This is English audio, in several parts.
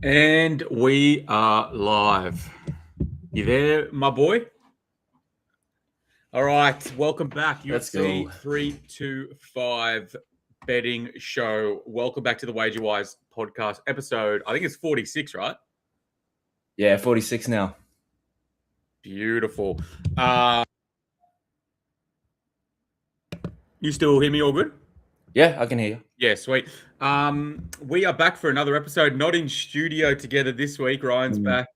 And we are live. You there, my boy? All right, welcome back. Let's UFC go. 325 betting show. Welcome back to the Wager Wise podcast episode. I think it's 46, right? Yeah, 46 now. Beautiful. You still hear me all good? Yeah, I can hear you. Yeah, sweet. We are back for another episode, not in studio together this week. Ryan's back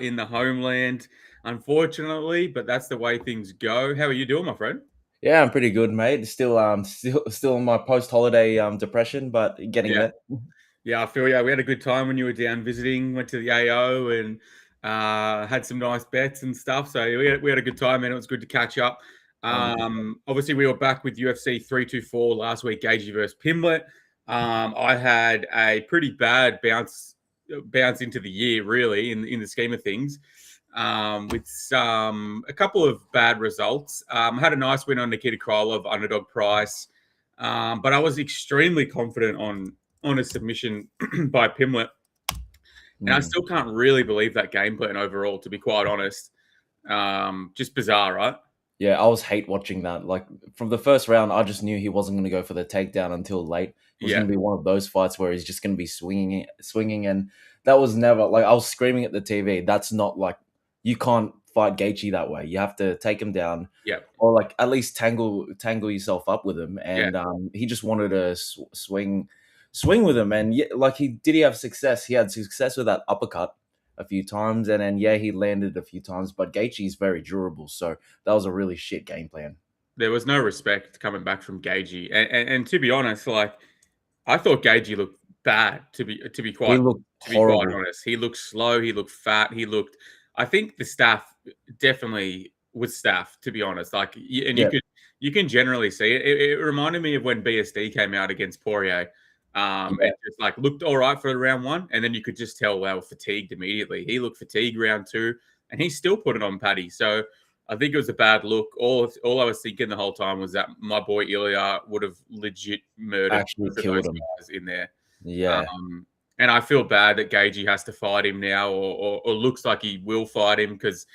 in the homeland, unfortunately, but that's the way things go. How are you doing, my friend? Yeah, I'm pretty good, mate. Still in my post-holiday depression, but getting Yeah. there. Yeah, I feel we had a good time when you were down visiting. Went to the AO and had some nice bets and stuff. So we had a good time, and it was good to catch up. Obviously, we were back with UFC 324 last week, Gagey versus Pimblett. I had a pretty bad bounce into the year, really, in the scheme of things, with a couple of bad results. Had a nice win on Nikita Krylov, underdog price, but I was extremely confident on a submission by Pimblett. And I still can't really believe that game plan overall, to be quite honest. Just bizarre, right? Yeah, I was hate watching that. Like from the first round, I just knew he wasn't going to go for the takedown until late. It was going to be one of those fights where he's just going to be swinging, and that was never like I was screaming at the TV. That's not like you can't fight Gaethje that way. You have to take him down, Yeah. or like at least tangle yourself up with him. And he just wanted to swing with him, and yeah, like he have success. He had success with that uppercut a few times, and then he landed a few times. But Gaethje is very durable, so that was a really shit game plan. There was no respect coming back from Gagey, and to be honest, like I thought Gagey looked bad. To be He quite looked horrible. honest, he looked slow. He looked fat. He looked. I think the staff definitely was staff. To be honest, like and Yeah, you can generally see it. It reminded me of when BSD came out against Poirier. yeah, It just like looked all right for round one, and then you could just tell they were fatigued immediately. He looked fatigued round two, and he still put it on Paddy. So I think it was a bad look. All I was thinking the whole time was that my boy Ilya would have legit murdered actually both of killed those him. guys in there. Yeah, And I feel bad that Gagey has to fight him now, or looks like he will fight him, because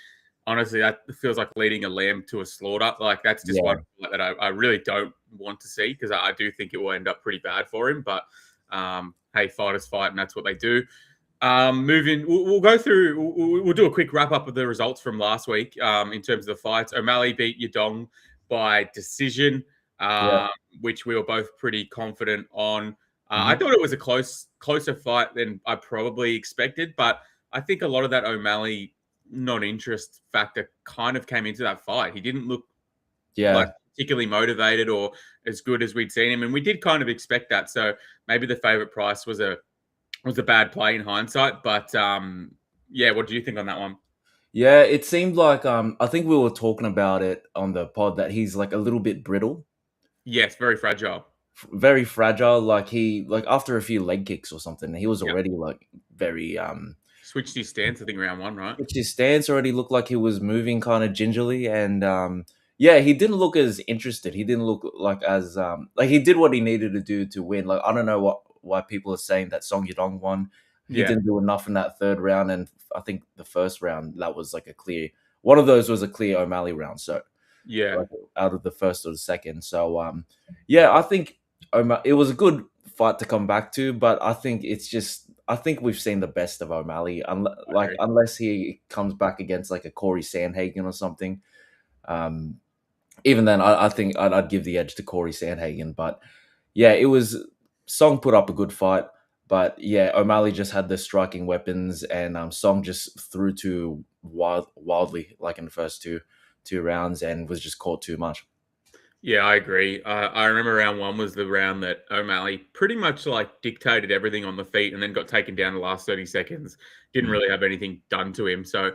honestly, that feels like leading a lamb to a slaughter. Like that's just yeah. one that I really don't want to see, because I do think it will end up pretty bad for him. But hey, fighters fight, and that's what they do. Moving, we'll go through. We'll do a quick wrap up of the results from last week. In terms of the fights, O'Malley beat Yadong by decision, Yeah. which we were both pretty confident on. I Mhm. thought it was a closer fight than I probably expected, but I think a lot of that O'Malley non-interest factor kind of came into that fight. He didn't look like Yeah. particularly motivated or as good as we'd seen him, and we did kind of expect that. So maybe the favorite price was a bad play in hindsight, but yeah, what do you think on that one? Yeah, it seemed like I think we were talking about it on the pod that he's like a little bit brittle, Yes, very fragile. very fragile. Like like after a few leg kicks or something, he was Yeah, already like very switched his stance, I think, round one, right? his stance already looked like he was moving kind of gingerly, and yeah, he didn't look as interested. He didn't look like as like he did what he needed to do to win. Like I don't know why people are saying that Song Yadong won. He Yeah, didn't do enough in that third round, and I think the first round that was like a clear one of those was a clear O'Malley round. So yeah, like out of the first or the second. So yeah, I think it was a good fight to come back to, but I think it's just I think we've seen the best of O'Malley, I agree. unless he comes back against like a Corey Sandhagen or something. Um, Even then, I think I'd give the edge to Corey Sandhagen. But yeah, it was Song put up a good fight, but yeah, O'Malley just had the striking weapons, and Song just threw too wildly, like in the first two rounds, and was just caught too much. Yeah, I agree. I remember round one was the round that O'Malley pretty much like dictated everything on the feet, and then got taken down the last 30 seconds. Didn't Mm. really have anything done to him. So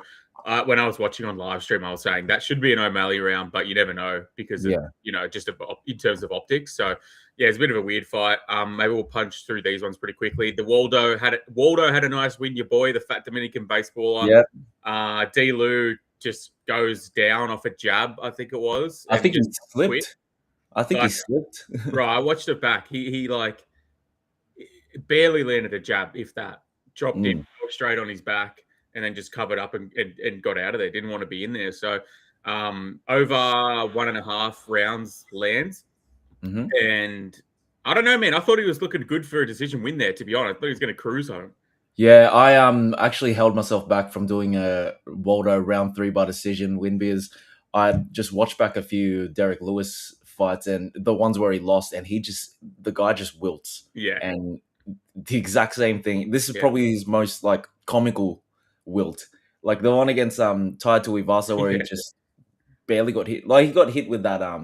when I was watching on live stream, I was saying that should be an O'Malley round, but you never know because of Yeah. just in terms of optics. So yeah, it's a bit of a weird fight. Maybe we'll punch through these ones pretty quickly. Waldo had a nice win. Your boy, the fat Dominican baseballer. Yeah. D. Lou just goes down off a jab, I think it was, I and think he just quit. slipped. I think he Like, slipped. bro, I watched it back. He like barely landed a jab, if that. Dropped in, Mm. straight on his back and then just covered up and got out of there. Didn't want to be in there. So over 1.5 rounds lands. Mm-hmm. And I don't know, man. I thought he was looking good for a decision win there, to be honest. I thought he was going to cruise home. Yeah, I actually held myself back from doing a Waldo round 3 by decision win because I just watched back a few Derek Lewis fights and the ones where he lost, and the guy just wilts. Yeah. And the exact same thing. This is probably his most like comical wilt. Like the one against Tai Tuivasa where he just barely got hit. Like he got hit with that I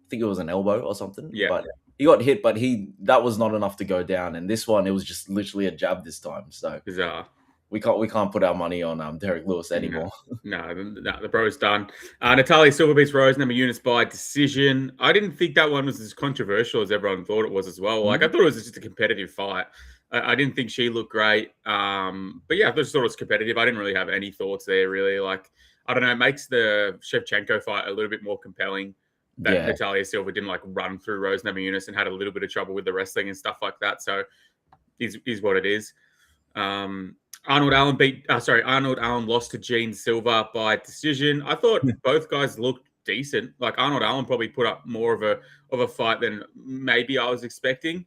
think it was an elbow or something. Yeah. But he got hit, but that was not enough to go down. And this one, it was just literally a jab this time. So bizarre. We can't put our money on Derek Lewis anymore. No, the bro's done. Natalia Silva beats Rose Namajunas by decision. I didn't think that one was as controversial as everyone thought it was as well. Like I thought it was just a competitive fight. I didn't think she looked great. But yeah, I just thought it was competitive. I didn't really have any thoughts there, really. Like, I don't know, it makes the Shevchenko fight a little bit more compelling that Natalia Silva didn't like run through Rose Namajunas and had a little bit of trouble with the wrestling and stuff like that. So is what it is. Arnold Allen lost to Gene Silva by decision. I thought both guys looked decent. Like Arnold Allen probably put up more of a fight than maybe I was expecting.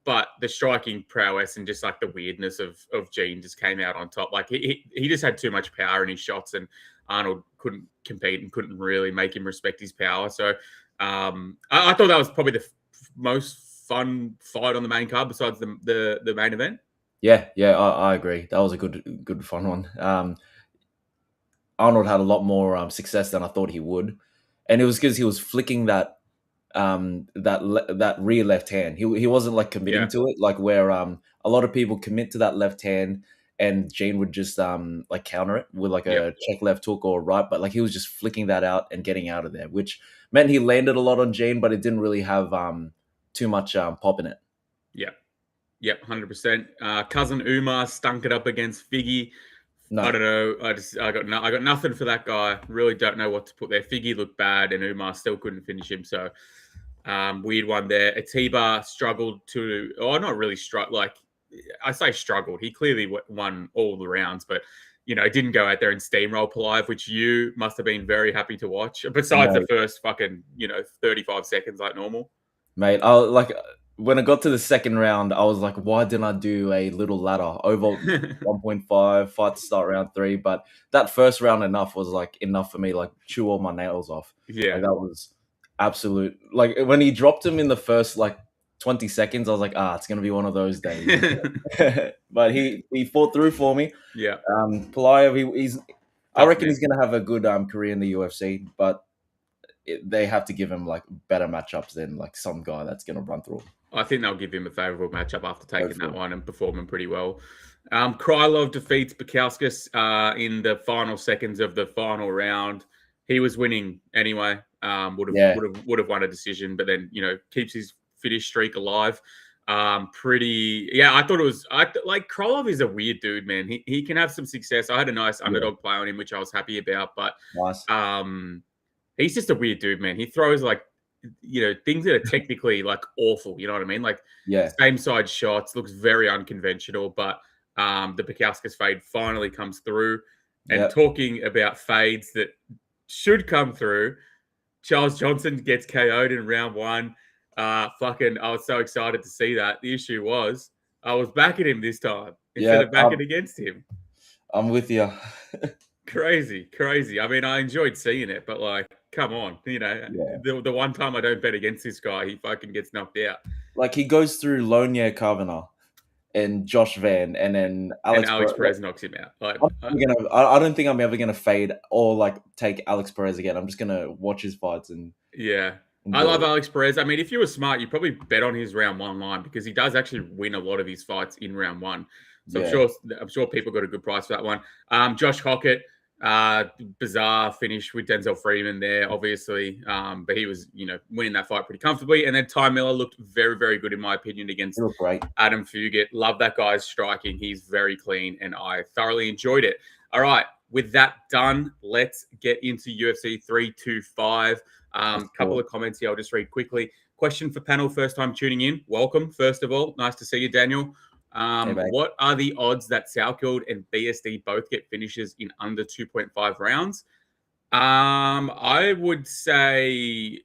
But the striking prowess and just like the weirdness of Gene just came out on top. Like he just had too much power in his shots, and Arnold couldn't compete and couldn't really make him respect his power. So I thought that was probably the most fun fight on the main card besides the main event. Yeah, I agree. That was a good fun one. Arnold had a lot more success than I thought he would, and it was because he was flicking that rear left hand. He wasn't like committing to it, like where a lot of people commit to that left hand, and Gene would just like counter it with like a check left hook or right, but like he was just flicking that out and getting out of there, which meant he landed a lot on Gene, but it didn't really have too much pop in it. Yep, 100%. Cousin Umar stunk it up against Figgy. No. I don't know. I got nothing for that guy. Really don't know what to put there. Figgy looked bad, and Umar still couldn't finish him. So weird one there. Atiba struggled not really struggled. Like I say, struggled. He clearly won all the rounds, but didn't go out there and steamroll Polaev, which you must have been very happy to watch. Besides the first fucking 35 seconds like normal. Mate, when I got to the second round, I was like, why didn't I do a little ladder over 1.5 fight to start round 3? But that first round was like enough for me, like chew all my nails off. Yeah. Like, that was absolute. Like when he dropped him in the first like 20 seconds, I was like, it's going to be one of those days. But he fought through for me. Yeah. Polaev, I reckon he's going to have a good career in the UFC, but they have to give him like better matchups than like some guy that's going to run through. I think they'll give him a favourable matchup after taking that one and performing pretty well. Krylov defeats Bukauskas in the final seconds of the final round. He was winning anyway. Would have won a decision, but then keeps his finish streak alive. I thought it was. Like Krylov is a weird dude, man. He can have some success. I had a nice underdog play on him, which I was happy about. But nice. He's just a weird dude, man. He throws like things that are technically like awful. You know what I mean? Like same side shots, looks very unconventional. But the Bukauskas fade finally comes through. And talking about fades that should come through, Charles Johnson gets KO'd in round 1. I was so excited to see that. The issue was I was backing him this time instead of backing against him. I'm with you. Crazy. I mean, I enjoyed seeing it, but like, come on, the one time I don't bet against this guy, he fucking gets knocked out. Like he goes through Lonier Kavanagh and Josh Van, and then Alex Perez knocks him out. Like, I don't think I'm ever gonna fade or like take Alex Perez again. I'm just gonna watch his fights and I love Alex Perez. I mean, if you were smart, you'd probably bet on his round 1 line because he does actually win a lot of his fights in round 1. So I'm sure people got a good price for that one. Josh Hockett, bizarre finish with Denzel Freeman there, obviously. But he was, winning that fight pretty comfortably. And then Ty Miller looked very, very good in my opinion against Adam Fugit. Love that guy's striking. He's very clean, and I thoroughly enjoyed it. All right, with that done, let's get into UFC 325. Couple of comments here I'll just read quickly. Question for panel, first time tuning in. Welcome, first of all. Nice to see you, Daniel. Hey, mate. What are the odds that Southfield and BSD both get finishes in under 2.5 rounds? I would say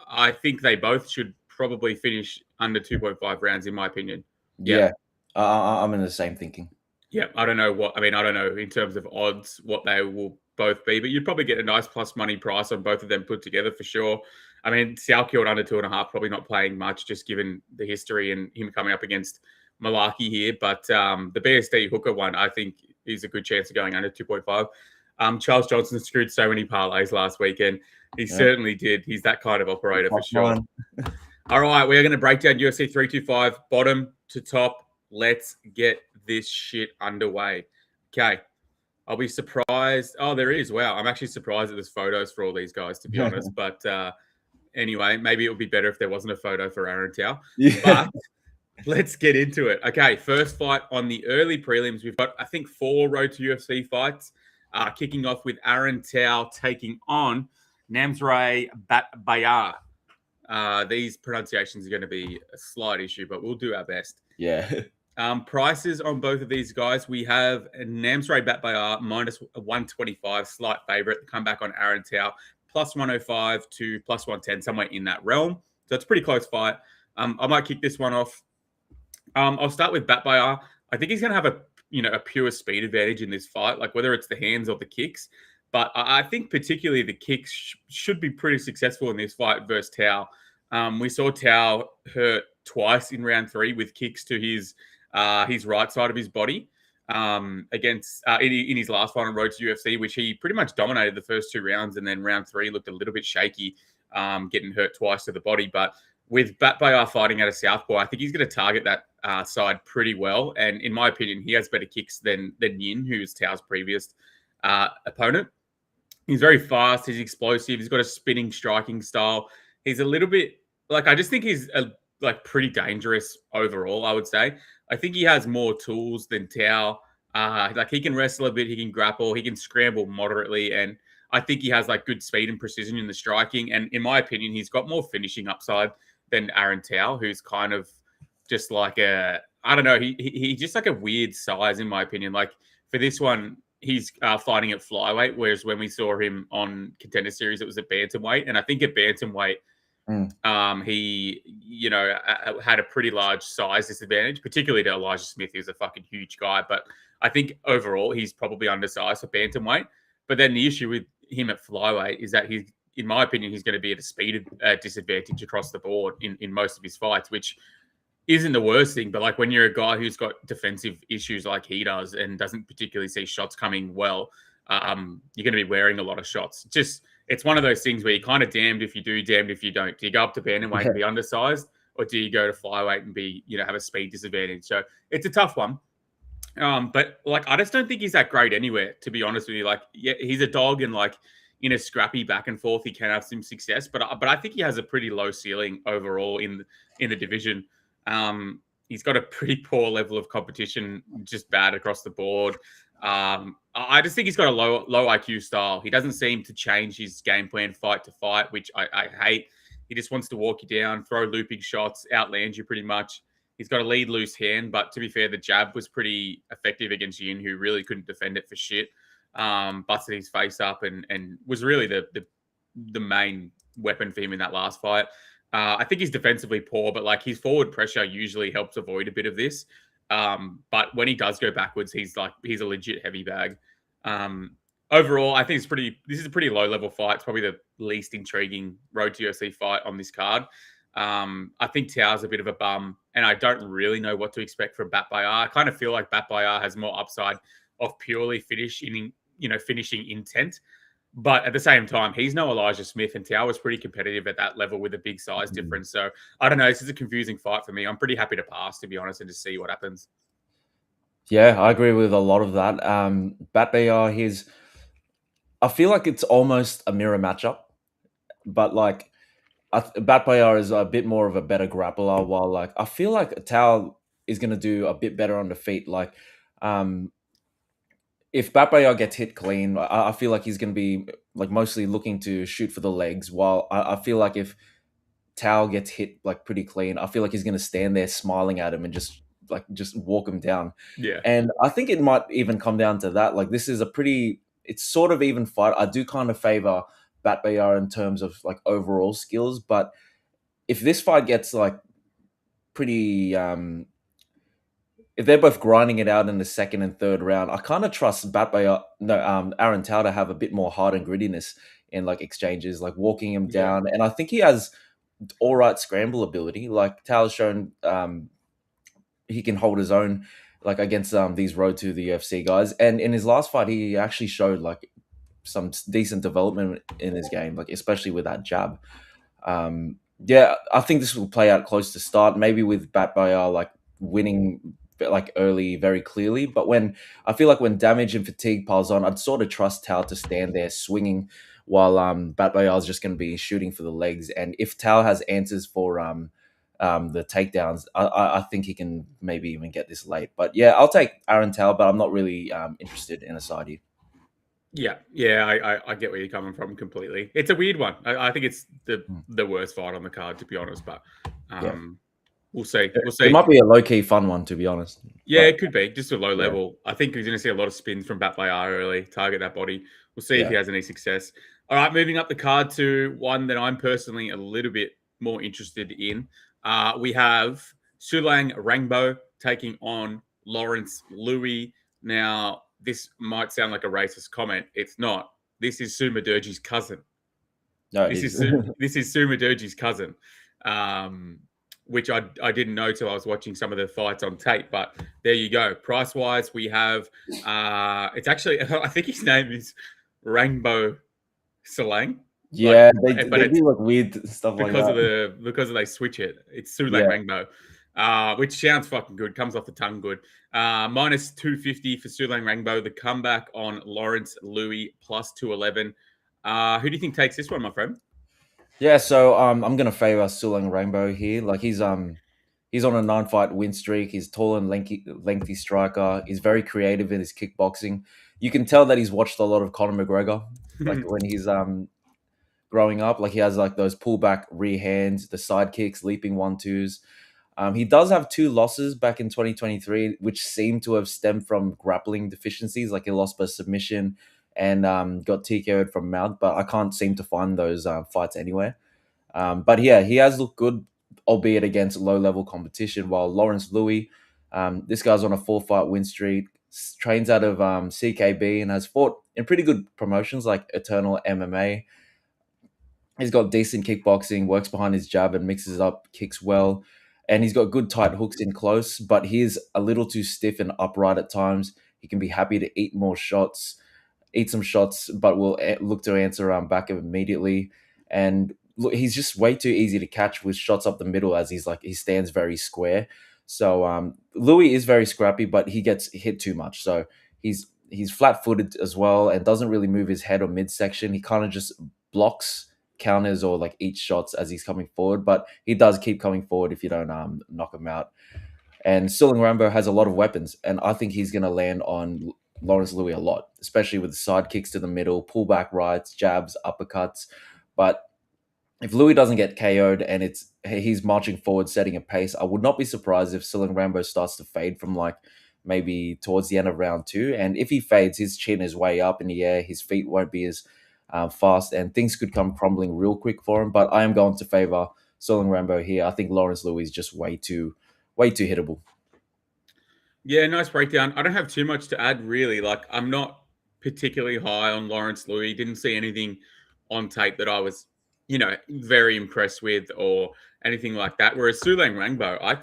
I think they both should probably finish under 2.5 rounds, in my opinion. Yeah. Yeah, I'm in the same thinking. Yeah. I don't know I don't know in terms of odds what they will both be, but you'd probably get a nice plus money price on both of them put together for sure. I mean, Salkeld under 2.5, probably not playing much just given the history and him coming up against Malarkey here. But the BSD hooker one, I think, is a good chance of going under 2.5. Charles Johnson screwed so many parlays last weekend. He certainly did. He's that kind of operator for sure. All right, we are going to break down UFC 325, bottom to top. Let's get this shit underway. Okay. I'll be surprised. Oh, there is. Wow. I'm actually surprised that there's photos for all these guys, to be honest. But anyway, maybe it would be better if there wasn't a photo for Aaron Tao. Yeah. But let's get into it. Okay, first fight on the early prelims. We've got, I think, 4 road to UFC fights. Kicking off with Aaron Tao taking on Namzray Batbayar. These pronunciations are going to be a slight issue, but we'll do our best. Yeah. Prices on both of these guys. We have Namzray Batbayar minus 125, slight favorite. The comeback on Aaron Tao plus 105 to plus 110, somewhere in that realm. So it's a pretty close fight. I might kick this one off. I'll start with Batbayar. I think he's going to have a pure speed advantage in this fight, like whether it's the hands or the kicks. But I think particularly the kicks should be pretty successful in this fight versus Tao. We saw Tao hurt twice in round 3 with kicks to his right side of his body against in his last fight on road to UFC, which he pretty much dominated the first 2 rounds, and then round 3 looked a little bit shaky, getting hurt twice to the body. But with Batbayar fighting at a southpaw, I think he's going to target that side pretty well. And in my opinion, he has better kicks than Yin, who's Tao's previous opponent. He's very fast. He's explosive. He's got a spinning striking style. He's a little bit I just think he's pretty dangerous overall, I would say. I think he has more tools than Tao. He can wrestle a bit. He can grapple. He can scramble moderately. And I think he has good speed and precision in the striking. And in my opinion, he's got more finishing upside than Aaron Tao, who's kind of just I don't know. He's just a weird size, in my opinion. For this one, he's fighting at flyweight, whereas when we saw him on Contender Series, it was at bantamweight. And I think at bantamweight, he, had a pretty large size disadvantage, particularly to Elijah Smith. He was a fucking huge guy. But I think overall, he's probably undersized for bantamweight. But then the issue with him at flyweight is that in my opinion, he's going to be at a speed disadvantage across the board in most of his fights, which isn't the worst thing. But when you're a guy who's got defensive issues like he does and doesn't particularly see shots coming well, you're going to be wearing a lot of shots. It's one of those things where you're kind of damned if you do, damned if you don't. Do you go up to bantamweight and be undersized, or do you go to flyweight and be, have a speed disadvantage? So it's a tough one. But I just don't think he's that great anywhere, to be honest with you. Yeah, he's a dog, and in a scrappy back and forth, he can have some success. But I think he has a pretty low ceiling overall in the division. He's got a pretty poor level of competition, just bad across the board. I just think he's got a low IQ style. He doesn't seem to change his game plan fight to fight, which I hate. He just wants to walk you down, throw looping shots, outland you pretty much. He's got a lead loose hand, but to be fair, the jab was pretty effective against Yin, who really couldn't defend it for shit. Busted his face up and was really the main weapon for him in that last fight. I think he's defensively poor, but his forward pressure usually helps avoid a bit of this. But when he does go backwards, he's a legit heavy bag. Overall, I think this is a pretty low level fight. It's probably the least intriguing road to UFC fight on this card. I think Tao's a bit of a bum, and I don't really know what to expect from Batbayar. I kind of feel like Batbayar has more upside of purely finishing intent. But at the same time, he's no Elijah Smith, and Tao was pretty competitive at that level with a big size difference. So I don't know. This is a confusing fight for me. I'm pretty happy to pass, to be honest, and just see what happens. Yeah, I agree with a lot of that. Batbayar, I feel like it's almost a mirror matchup, but Batbayar is a bit more of a better grappler, while I feel like Tao is going to do a bit better on the feet. If Batbayar gets hit clean, I feel like he's going to be mostly looking to shoot for the legs, while I feel like if Tao gets hit pretty clean, I feel like he's going to stand there smiling at him and just like just walk him down. Yeah. And I think it might even come down to that. Like this is it's sort of even fight. I do kind of favor Batbayar in terms of like overall skills, but if this fight gets like pretty if they're both grinding it out in the second and third round, I kind of trust Aaron Tao to have a bit more heart and grittiness in like exchanges, like walking him down. And I think he has all right scramble ability. Like Tao's shown he can hold his own like against these road to the UFC guys. And in his last fight, he actually showed like some decent development in his game, like especially with that jab. Yeah, I think this will play out close to start, maybe with Batbayar like winning like early very clearly. But when I feel like when damage and fatigue piles on, I'd sort of trust Tao to stand there swinging while Batbayar is just going to be shooting for the legs. And if Tao has answers for the takedowns, I think he can maybe even get this late. But yeah, I'll take Aaron Tao, but I'm not really interested in a side here. Yeah, I get where you're coming from completely. It's a weird one. I think it's the worst fight on the card, to be honest. But we'll see. We'll see. It might be a low key fun one, to be honest. Yeah, it could be just a low level. I think he's going to see a lot of spins from Batbayar early, target that body. We'll see if he has any success. All right, moving up the card to one that I'm personally a little bit more interested in. We have Sulang Rangbo taking on Lawrence Louis. Now, this might sound like a racist comment. It's not. This is Suma Durji's cousin. No, this is Suma Durji's cousin, which I didn't know till I was watching some of the fights on tape. But there you go. Price wise, we have. It's actually I think his name is Rangbo Salang. Yeah, they do like weird stuff like that because they switch it. It's Sulang Rangbo, which sounds fucking good. Comes off the tongue good. Minus 250 for Sulang Rangbo. The comeback on Lawrence Louis plus 211. Who do you think takes this one, my friend? Yeah, so I'm gonna favor Sulang Rangbo here. Like he's on a 9-fight win streak. He's tall and lengthy striker. He's very creative in his kickboxing. You can tell that he's watched a lot of Conor McGregor, like when he's growing up. Like he has like those pullback rear hands, the side kicks, leaping 1-2s. He does have 2 losses back in 2023, which seem to have stemmed from grappling deficiencies. Like he lost by submission and got TKO'd from mount, but I can't seem to find those fights anywhere. But yeah, he has looked good, albeit against low-level competition, while Lawrence Louis, this guy's on a 4-fight win streak, trains out of CKB and has fought in pretty good promotions like Eternal MMA. He's got decent kickboxing, works behind his jab and mixes up, kicks well. And he's got good tight hooks in close, but he's a little too stiff and upright at times. He can be happy to eat some shots, but will look to answer back immediately. And look, he's just way too easy to catch with shots up the middle as he stands very square. So Louis is very scrappy, but he gets hit too much. So he's flat-footed as well and doesn't really move his head or midsection. He kind of just blocks counters or like eat shots as he's coming forward, but he does keep coming forward if you don't knock him out. And Sulang Rangbo has a lot of weapons, and I think he's going to land on Lawrence Louis a lot, especially with the side kicks to the middle, pullback rights, jabs, uppercuts. But if Louis doesn't get KO'd and he's marching forward, setting a pace, I would not be surprised if Sulang Rangbo starts to fade from like maybe towards the end of round 2. And if he fades, his chin is way up in the air, his feet won't be as fast, and things could come crumbling real quick for him. But I am going to favor Sulang Rangbo here. I think Lawrence Louis is just way too hittable. Yeah, nice breakdown. I don't have too much to add, really. Like, I'm not particularly high on Lawrence Louis. Didn't see anything on tape that I was, very impressed with or anything like that. Whereas Sulang Rangbo, I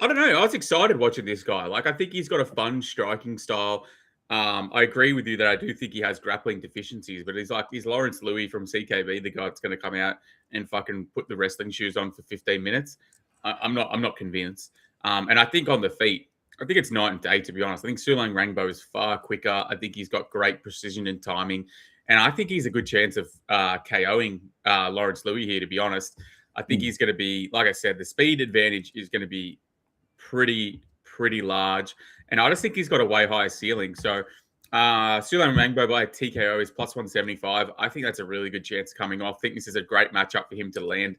don't know. I was excited watching this guy. Like, I think he's got a fun striking style. I agree with you that I do think he has grappling deficiencies, but he's Lawrence Louis from CKB, the guy that's going to come out and fucking put the wrestling shoes on for 15 minutes. I'm not convinced. And I think on the feet, I think it's night and day, to be honest. I think Sulang Rangbo is far quicker. I think he's got great precision and timing. And I think he's a good chance of KOing Lawrence Louis here, to be honest. I think he's going to be, like I said, the speed advantage is going to be pretty large. And I just think he's got a way higher ceiling. So Sulang Rangbo by TKO is plus 175. I think that's a really good chance coming off. I think this is a great matchup for him to land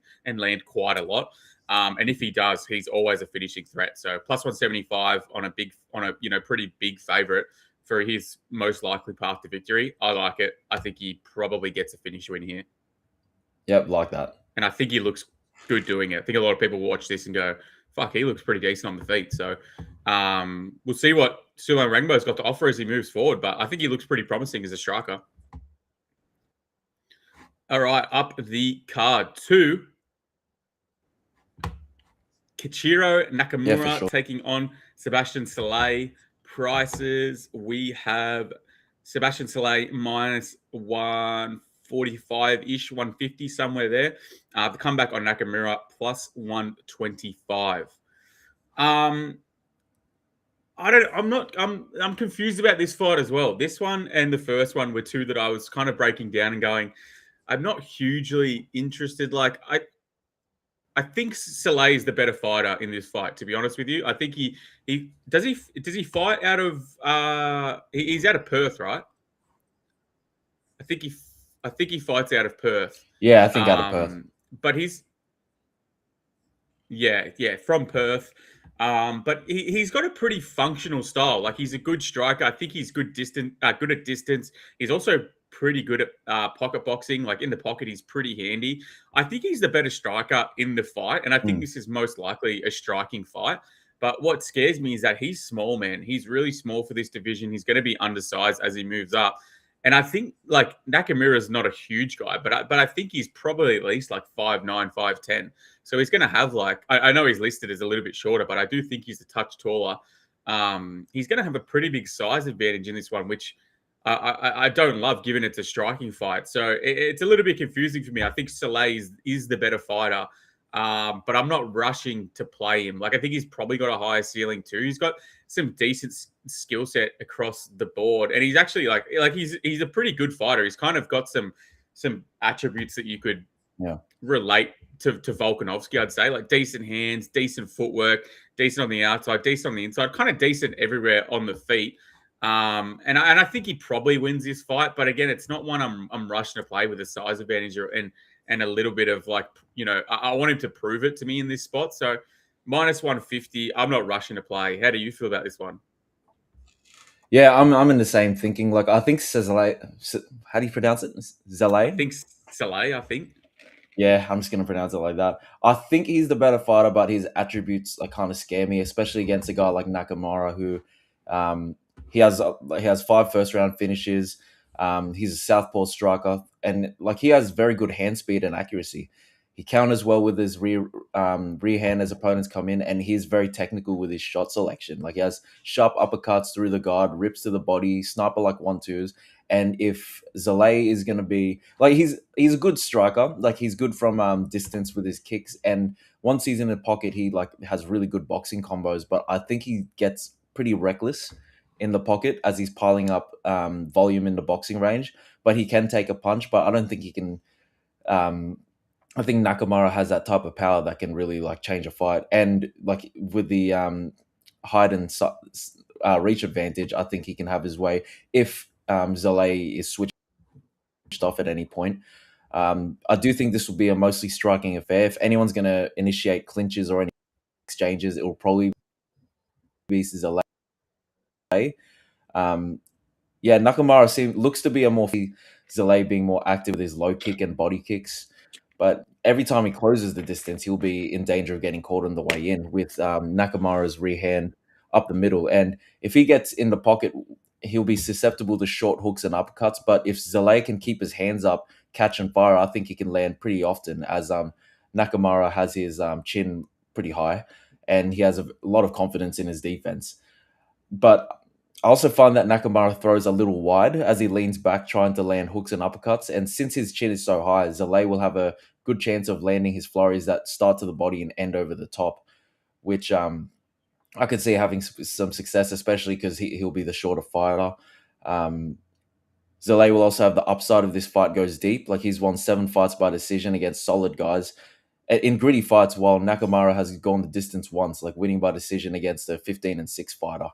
quite a lot. And if he does, he's always a finishing threat. So plus 175 on a pretty big favorite for his most likely path to victory. I like it. I think he probably gets a finish win here. Yep, like that. And I think he looks good doing it. I think a lot of people watch this and go, fuck, he looks pretty decent on the feet. So we'll see what Sulan Rangbo's got to offer as he moves forward. But I think he looks pretty promising as a striker. All right, up the card to Kichiro Nakamura sure. taking on Sebastian Saleh. Prices, we have Sebastian Saleh minus 145-ish, 150, somewhere there. The comeback on Nakamura plus 125. I'm confused about this fight as well. This one and the first one were two that I was kind of breaking down and going, I'm not hugely interested. Like I think Saleh is the better fighter in this fight, to be honest with you. I think he does he fight out of he's out of Perth, right? I think he fights out of Perth. Yeah, I think out of Perth. But he's from Perth. But he's got a pretty functional style. Like he's a good striker. I think he's good at distance. He's also pretty good at pocket boxing. Like in the pocket, he's pretty handy. I think he's the better striker in the fight, and I think this is most likely a striking fight. But what scares me is that he's small, man. He's really small for this division. He's going to be undersized as he moves up. And I think like Nakamura is not a huge guy, but I think he's probably at least like 5'9", 5'10". So he's going to have like, I know he's listed as a little bit shorter, but I do think he's a touch taller. He's going to have a pretty big size advantage in this one, which I don't love given it's a striking fight. So it's a little bit confusing for me. I think Saleh is the better fighter, but I'm not rushing to play him. Like I think he's probably got a higher ceiling too. He's got some decent skill set across the board, and he's actually like he's a pretty good fighter. He's kind of got some attributes that you could relate to Volkanovski, I'd say, like decent hands, decent footwork, decent on the outside, decent on the inside, kind of decent everywhere on the feet. And I think he probably wins this fight, but again, it's not one I'm rushing to play with a size advantage and a little bit of like, I want him to prove it to me in this spot. So minus 150, I'm not rushing to play. How do you feel about this one? Yeah, I'm in the same thinking. Like I think Saleh, how do you pronounce it? Saleh? I think Saleh, I think. Yeah, I'm just gonna pronounce it like that. I think he's the better fighter, but his attributes like kind of scare me, especially against a guy like Nakamura, who he has 5 first round finishes. He's a southpaw striker, and like he has very good hand speed and accuracy. He counters well with his rear hand as opponents come in, and he's very technical with his shot selection. Like he has sharp uppercuts through the guard, rips to the body, sniper like 1-2s. And if Saleh is going to be like he's a good striker, like he's good from distance with his kicks, and once he's in the pocket, he like has really good boxing combos. But I think he gets pretty reckless in the pocket as he's piling up volume in the boxing range. But he can take a punch, but I don't think he can. I think Nakamura has that type of power that can really like change a fight, and like with the height and reach advantage, I think he can have his way if Saleh is switched off at any point. I do think this will be a mostly striking affair. If anyone's going to initiate clinches or any exchanges, it will probably be Saleh. Nakamura looks to be a more Saleh being more active with his low kick and body kicks. But every time he closes the distance, he'll be in danger of getting caught on the way in with Nakamura's rear hand up the middle. And if he gets in the pocket, he'll be susceptible to short hooks and uppercuts. But if Saleh can keep his hands up, catch and fire, I think he can land pretty often, as Nakamura has his chin pretty high and he has a lot of confidence in his defense. But I also find that Nakamura throws a little wide as he leans back trying to land hooks and uppercuts. And since his chin is so high, Saleh will have a good chance of landing his flurries that start to the body and end over the top, which I could see having some success, especially because he'll be the shorter fighter. Saleh will also have the upside of this fight goes deep. Like he's won 7 fights by decision against solid guys in gritty fights, while Nakamura has gone the distance once, like winning by decision against a 15-6 fighter.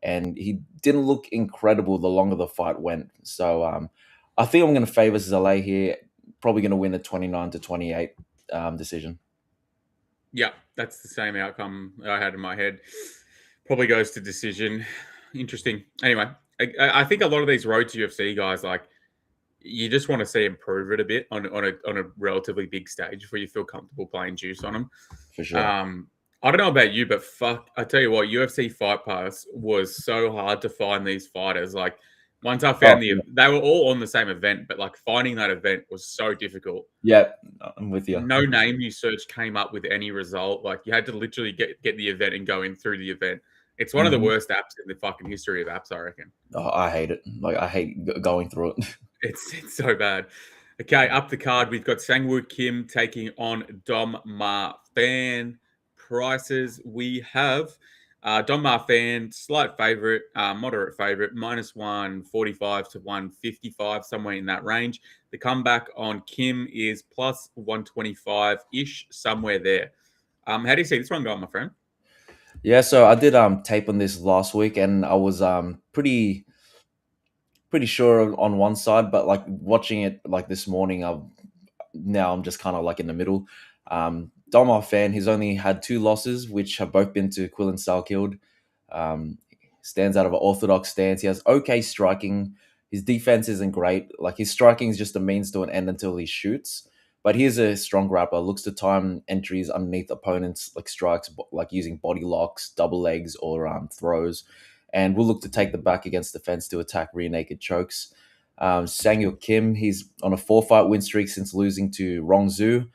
And he didn't look incredible the longer the fight went. So I think I'm going to favor Saleh here. Probably going to win a 29-28 decision. Yeah, that's the same outcome I had in my head. Probably goes to decision. Interesting. Anyway, I think a lot of these road to UFC guys, like, you just want to see him prove it a bit on a relatively big stage before you feel comfortable playing juice on him. For sure. I don't know about you, but fuck, I tell you what, UFC Fight Pass was so hard to find these fighters. Like, once I found Yeah. they were all on the same event, but like finding that event was so difficult. Yeah, I'm with you. No name you search came up with any result. Like, you had to literally get the event and go in through the event. It's one of the worst apps in the fucking history of apps, I reckon. Oh, I hate it. Like, I hate going through it. It's so bad. Okay, up the card, we've got Sang-Woo Kim taking on Dom Ma Fan. Prices we have Dom Ma Fan, slight favorite, moderate favorite, -145 to 155, somewhere in that range. The comeback on Kim is plus 125 ish, somewhere there. How do you see this one going, my friend? Yeah, so I did tape on this last week, and I was pretty sure on one side, but like watching it like this morning, I'm just kind of like in the middle. Dom Fan, he's only had 2 losses, which have both been to Quillen Salkilled. Stands out of an orthodox stance. He has okay striking. His defense isn't great. Like, his striking is just a means to an end until he shoots. But he's a strong grappler. Looks to time entries underneath opponents, like strikes, like using body locks, double legs, or throws. And will look to take the back against the fence to attack rear naked chokes. Sang-Woo Kim, he's on a 4-fight win streak since losing to Rong Zhu.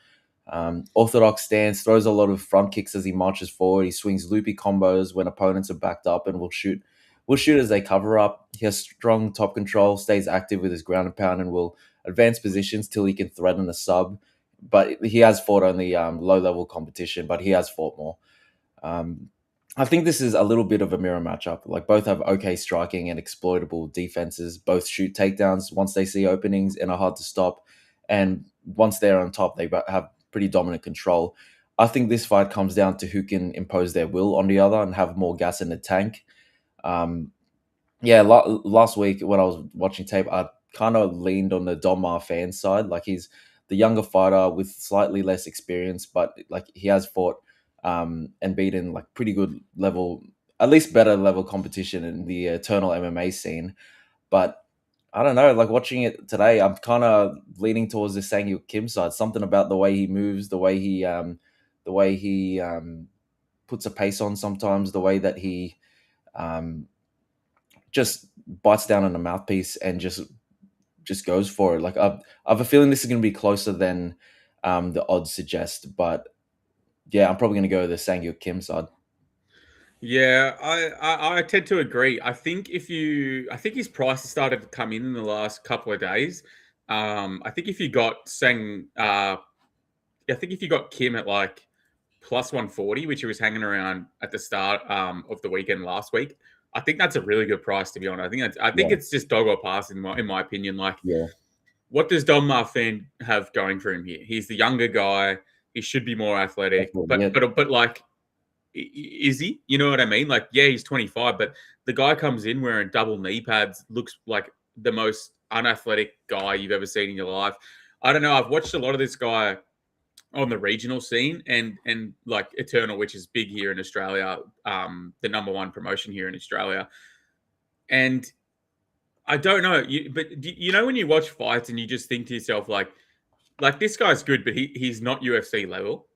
Orthodox stance, throws a lot of front kicks as he marches forward. He swings loopy combos when opponents are backed up and will shoot as they cover up. He has strong top control, stays active with his ground and pound, and will advance positions till he can threaten a sub. But he has fought only low level competition, but he has fought more. I think this is a little bit of a mirror matchup. Like, both have okay striking and exploitable defenses. Both shoot takedowns once they see openings and are hard to stop. And once they're on top, they have pretty dominant control. I think this fight comes down to who can impose their will on the other and have more gas in the tank. Last week when I was watching tape, I kind of leaned on the Dom Ma Fan side. Like, he's the younger fighter with slightly less experience, but like, he has fought and beaten like pretty good level, at least better level competition in the eternal MMA scene. But I don't know, like, watching it today, I'm kind of leaning towards the Sang-Woo Kim side. Something about the way he moves, the way he puts a pace on sometimes, the way that he um, just bites down on a mouthpiece and just goes for it. Like, I have a feeling this is going to be closer than the odds suggest. But yeah, I'm probably going to go the Sang-Woo Kim side. Yeah, I tend to agree. I think I think his price has started to come in the last couple of days. I think if you got I think if you got Kim at like plus 140, which he was hanging around at the start of the weekend last week, I think that's a really good price, to be honest. I think Yeah, it's just dog or pass in my opinion. Like, yeah, what does Don Marfan have going for him here? He's the younger guy. He should be more athletic, definitely. Yeah, but like, is he? You know what I mean? Like, yeah, he's 25, but the guy comes in wearing double knee pads, looks like the most unathletic guy you've ever seen in your life. I don't know. I've watched a lot of this guy on the regional scene and like Eternal, which is big here in Australia, the #1 promotion here in Australia. And I don't know, but you know when you watch fights and you just think to yourself like this guy's good, but he's not UFC level.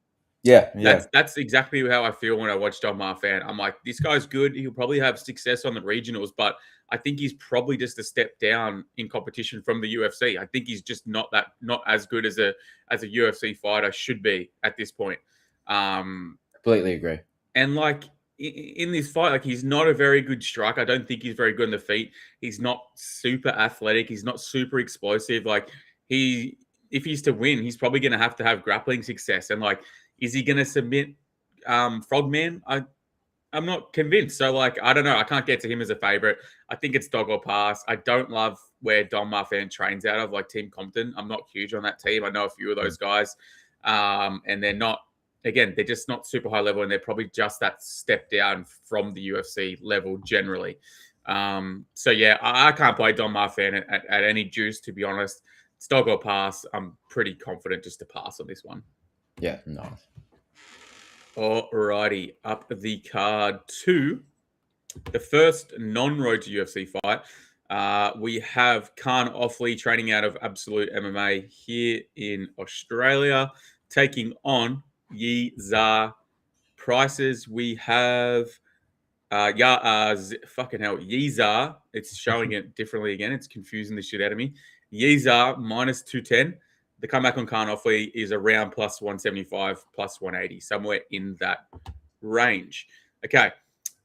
yeah, yeah. That's exactly how I feel when I watch Don Marfan. I'm like, this guy's good. He'll probably have success on the regionals, but I think he's probably just a step down in competition from the UFC. I think he's just not as good as a UFC fighter should be at this point. Completely agree. And like in this fight, like, he's not a very good striker. I don't think he's very good on the feet. He's not super athletic. He's not super explosive. Like, if he's to win, he's probably going to have grappling success. And like, is he going to submit Frogman? I'm not convinced. So like, I don't know. I can't get to him as a favorite. I think it's dog or pass. I don't love where Don Marfan trains out of, like Team Compton. I'm not huge on that team. I know a few of those guys, and they're not. Again, they're just not super high level, and they're probably just that step down from the UFC level generally. So yeah, I can't play Don Marfan at any juice, to be honest. It's dog or pass. I'm pretty confident just to pass on this one. Yeah, no. Alrighty, up the card to the first non-road to UFC fight. We have Khan Offley training out of Absolute MMA here in Australia, taking on Yi Zha. Prices we have fucking hell, Yi Zha. It's showing it differently again. It's confusing the shit out of me. Yi Zha minus 210. The comeback on Khan Offley is around plus 175, plus 180, somewhere in that range. Okay.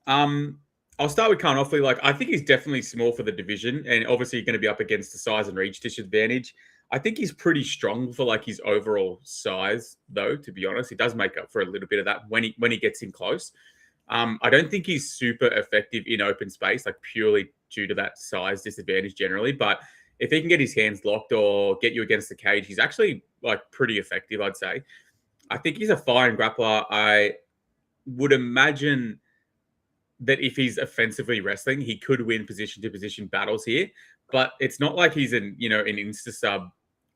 I'll start with Khan Offley. Like, I think he's definitely small for the division, and obviously going to be up against the size and reach disadvantage. I think he's pretty strong for like his overall size, though. To be honest, he does make up for a little bit of that when he gets in close. I don't think he's super effective in open space, like purely due to that size disadvantage generally. But if he can get his hands locked or get you against the cage, he's actually like pretty effective, I'd say. I think he's a fine grappler. I would imagine that if he's offensively wrestling, he could win position to position battles here. But it's not like he's an insta sub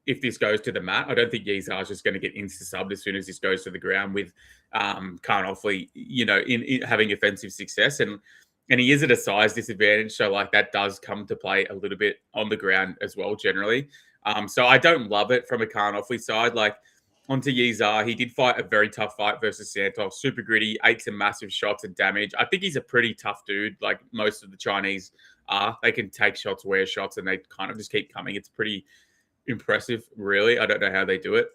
if this goes to the mat. I don't think Yi Zha is just going to get insta subbed as soon as this goes to the ground with Khan Offley, in having offensive success. And he is at a size disadvantage. So like that does come to play a little bit on the ground as well, generally. So I don't love it from a Khan Offley side. Like, onto Yi Zha, he did fight a very tough fight versus Santos. Super gritty, ate some massive shots and damage. I think he's a pretty tough dude, like most of the Chinese are. They can take shots, wear shots, and they kind of just keep coming. It's pretty impressive, really. I don't know how they do it.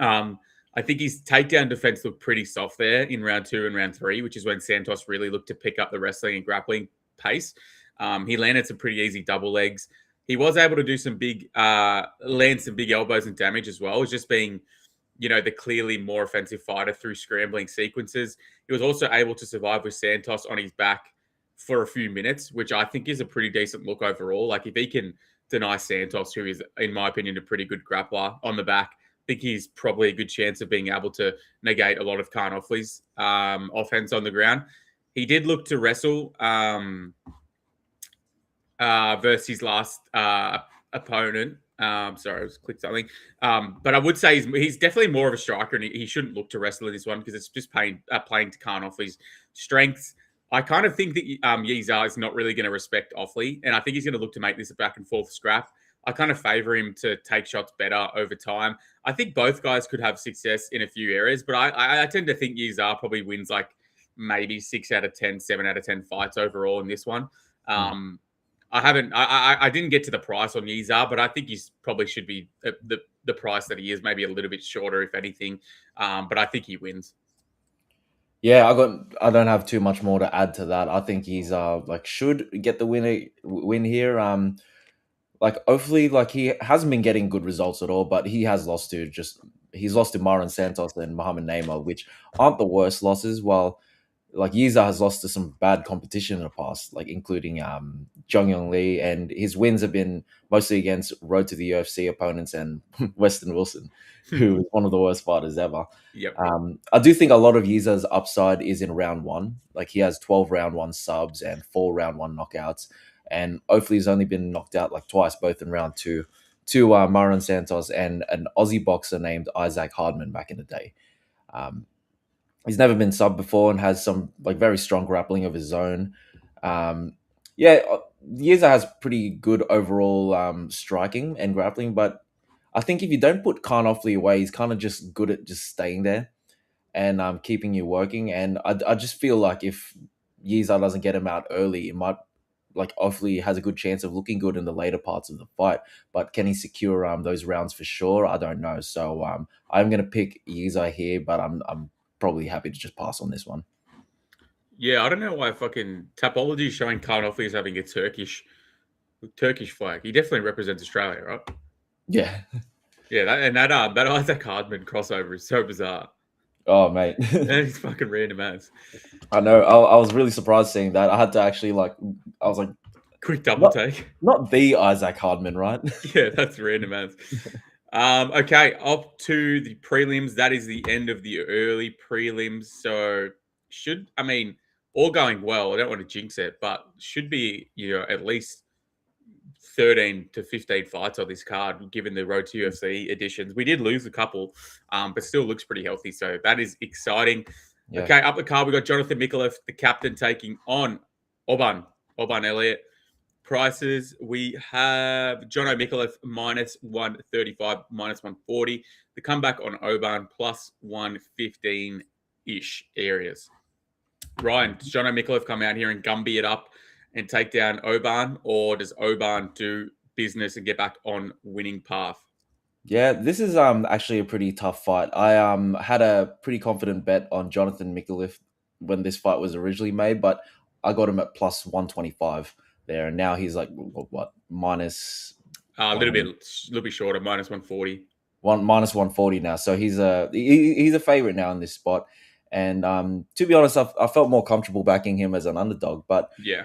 I think his takedown defense looked pretty soft there in round 2 and round 3, which is when Santos really looked to pick up the wrestling and grappling pace. He landed some pretty easy double legs. He was able to do some land some big elbows and damage as well. It's just being the clearly more offensive fighter through scrambling sequences. He was also able to survive with Santos on his back for a few minutes, which I think is a pretty decent look overall. Like, if he can deny Santos, who is, in my opinion, a pretty good grappler on the back, I think he's probably a good chance of being able to negate a lot of Khan Offley's offense on the ground. He did look to wrestle versus his last opponent. Sorry, I just clicked something. But I would say he's definitely more of a striker, and he shouldn't look to wrestle in this one because it's just playing to Khan Offley's strengths. I kind of think that Yi Zha is not really going to respect Offley, and I think he's going to look to make this a back and forth scrap. I kind of favor him to take shots better over time. I think both guys could have success in a few areas, but I tend to think Yi Zha probably wins like maybe 6 out of 10, 7 out of 10 fights overall in this one. I didn't get to the price on Yi Zha, but I think he's probably should be the price that he is, maybe a little bit shorter, if anything. But I think he wins. Yeah, I don't have too much more to add to that. I think he's should get the win here. Hopefully, he hasn't been getting good results at all, but he's lost to Myron Santos and Muhammad Naima, which aren't the worst losses. While Yi Zha has lost to some bad competition in the past, including Zhang Yong Lee, and his wins have been mostly against road to the UFC opponents and Weston Wilson, who is one of the worst fighters ever. Yep. I do think a lot of Yi Zha's upside is in round 1. He has 12 round 1 subs and 4 round 1 knockouts, and hopefully he's only been knocked out twice, both in round 2, to Myron Santos and an Aussie boxer named Isaac Hardman back in the day. He's never been subbed before and has some very strong grappling of his own. Yi Zha has pretty good overall striking and grappling, but I think if you don't put Khan Offley away, he's kind of just good at just staying there and keeping you working. And I just feel like if Yi Zha doesn't get him out early, it might Offley has a good chance of looking good in the later parts of the fight. But can he secure those rounds for sure? I don't know. So I'm going to pick Yi Zha here, but I'm probably happy to just pass on this one. Yeah, I don't know why fucking Tapology is showing Khan Offley as having a Turkish flag. He definitely represents Australia, right? Yeah. Yeah, that Isaac Hardman crossover is so bizarre. Oh, mate. And he's fucking random ass. I know. I was really surprised seeing that. I had to actually I was like, quick double take. Not the Isaac Hardman, right? Yeah, that's random ass. Okay, up to the prelims. That is the end of the early prelims. So all going well. I don't want to jinx it, but should be at least 13 to 15 fights on this card, given the Road to UFC editions. We did lose a couple, but still looks pretty healthy. So that is exciting. Yeah. Okay, up the card, we got Jonathan Mikulev, the captain, taking on Oban Elliott. Prices, we have Jono Mikulev minus 135, minus 140. The comeback on Oban plus 115-ish areas. Ryan, does Jono Mikulev come out here and Gumby it up and take down Oban, or does Oban do business and get back on winning path? Yeah, this is actually a pretty tough fight. I had a pretty confident bet on Jonathan Mikulev when this fight was originally made, but I got him at plus 125 there, and now he's like what minus A little bit shorter, minus 140. minus 140 now. So he's a favorite now in this spot. And to be honest, I felt more comfortable backing him as an underdog. But Yeah.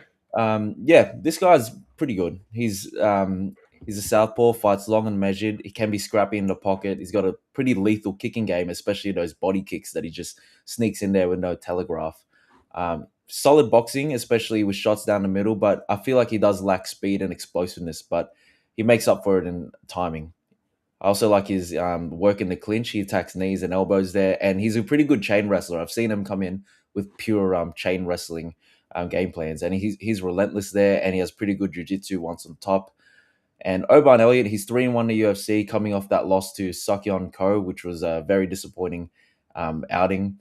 this guy's pretty good. He's a southpaw, fights long and measured. He can be scrappy in the pocket. He's got a pretty lethal kicking game, especially those body kicks that he just sneaks in there with no telegraph. Solid boxing, especially with shots down the middle, but I feel like he does lack speed and explosiveness, but he makes up for it in timing. I also like his work in the clinch. He attacks knees and elbows there, and he's a pretty good chain wrestler. I've seen him come in with pure chain wrestling game plans, and he's relentless there, and he has pretty good jiu-jitsu once on top. And Oban Elliott, he's 3-1 in the UFC, coming off that loss to Sakyon Ko, which was a very disappointing outing.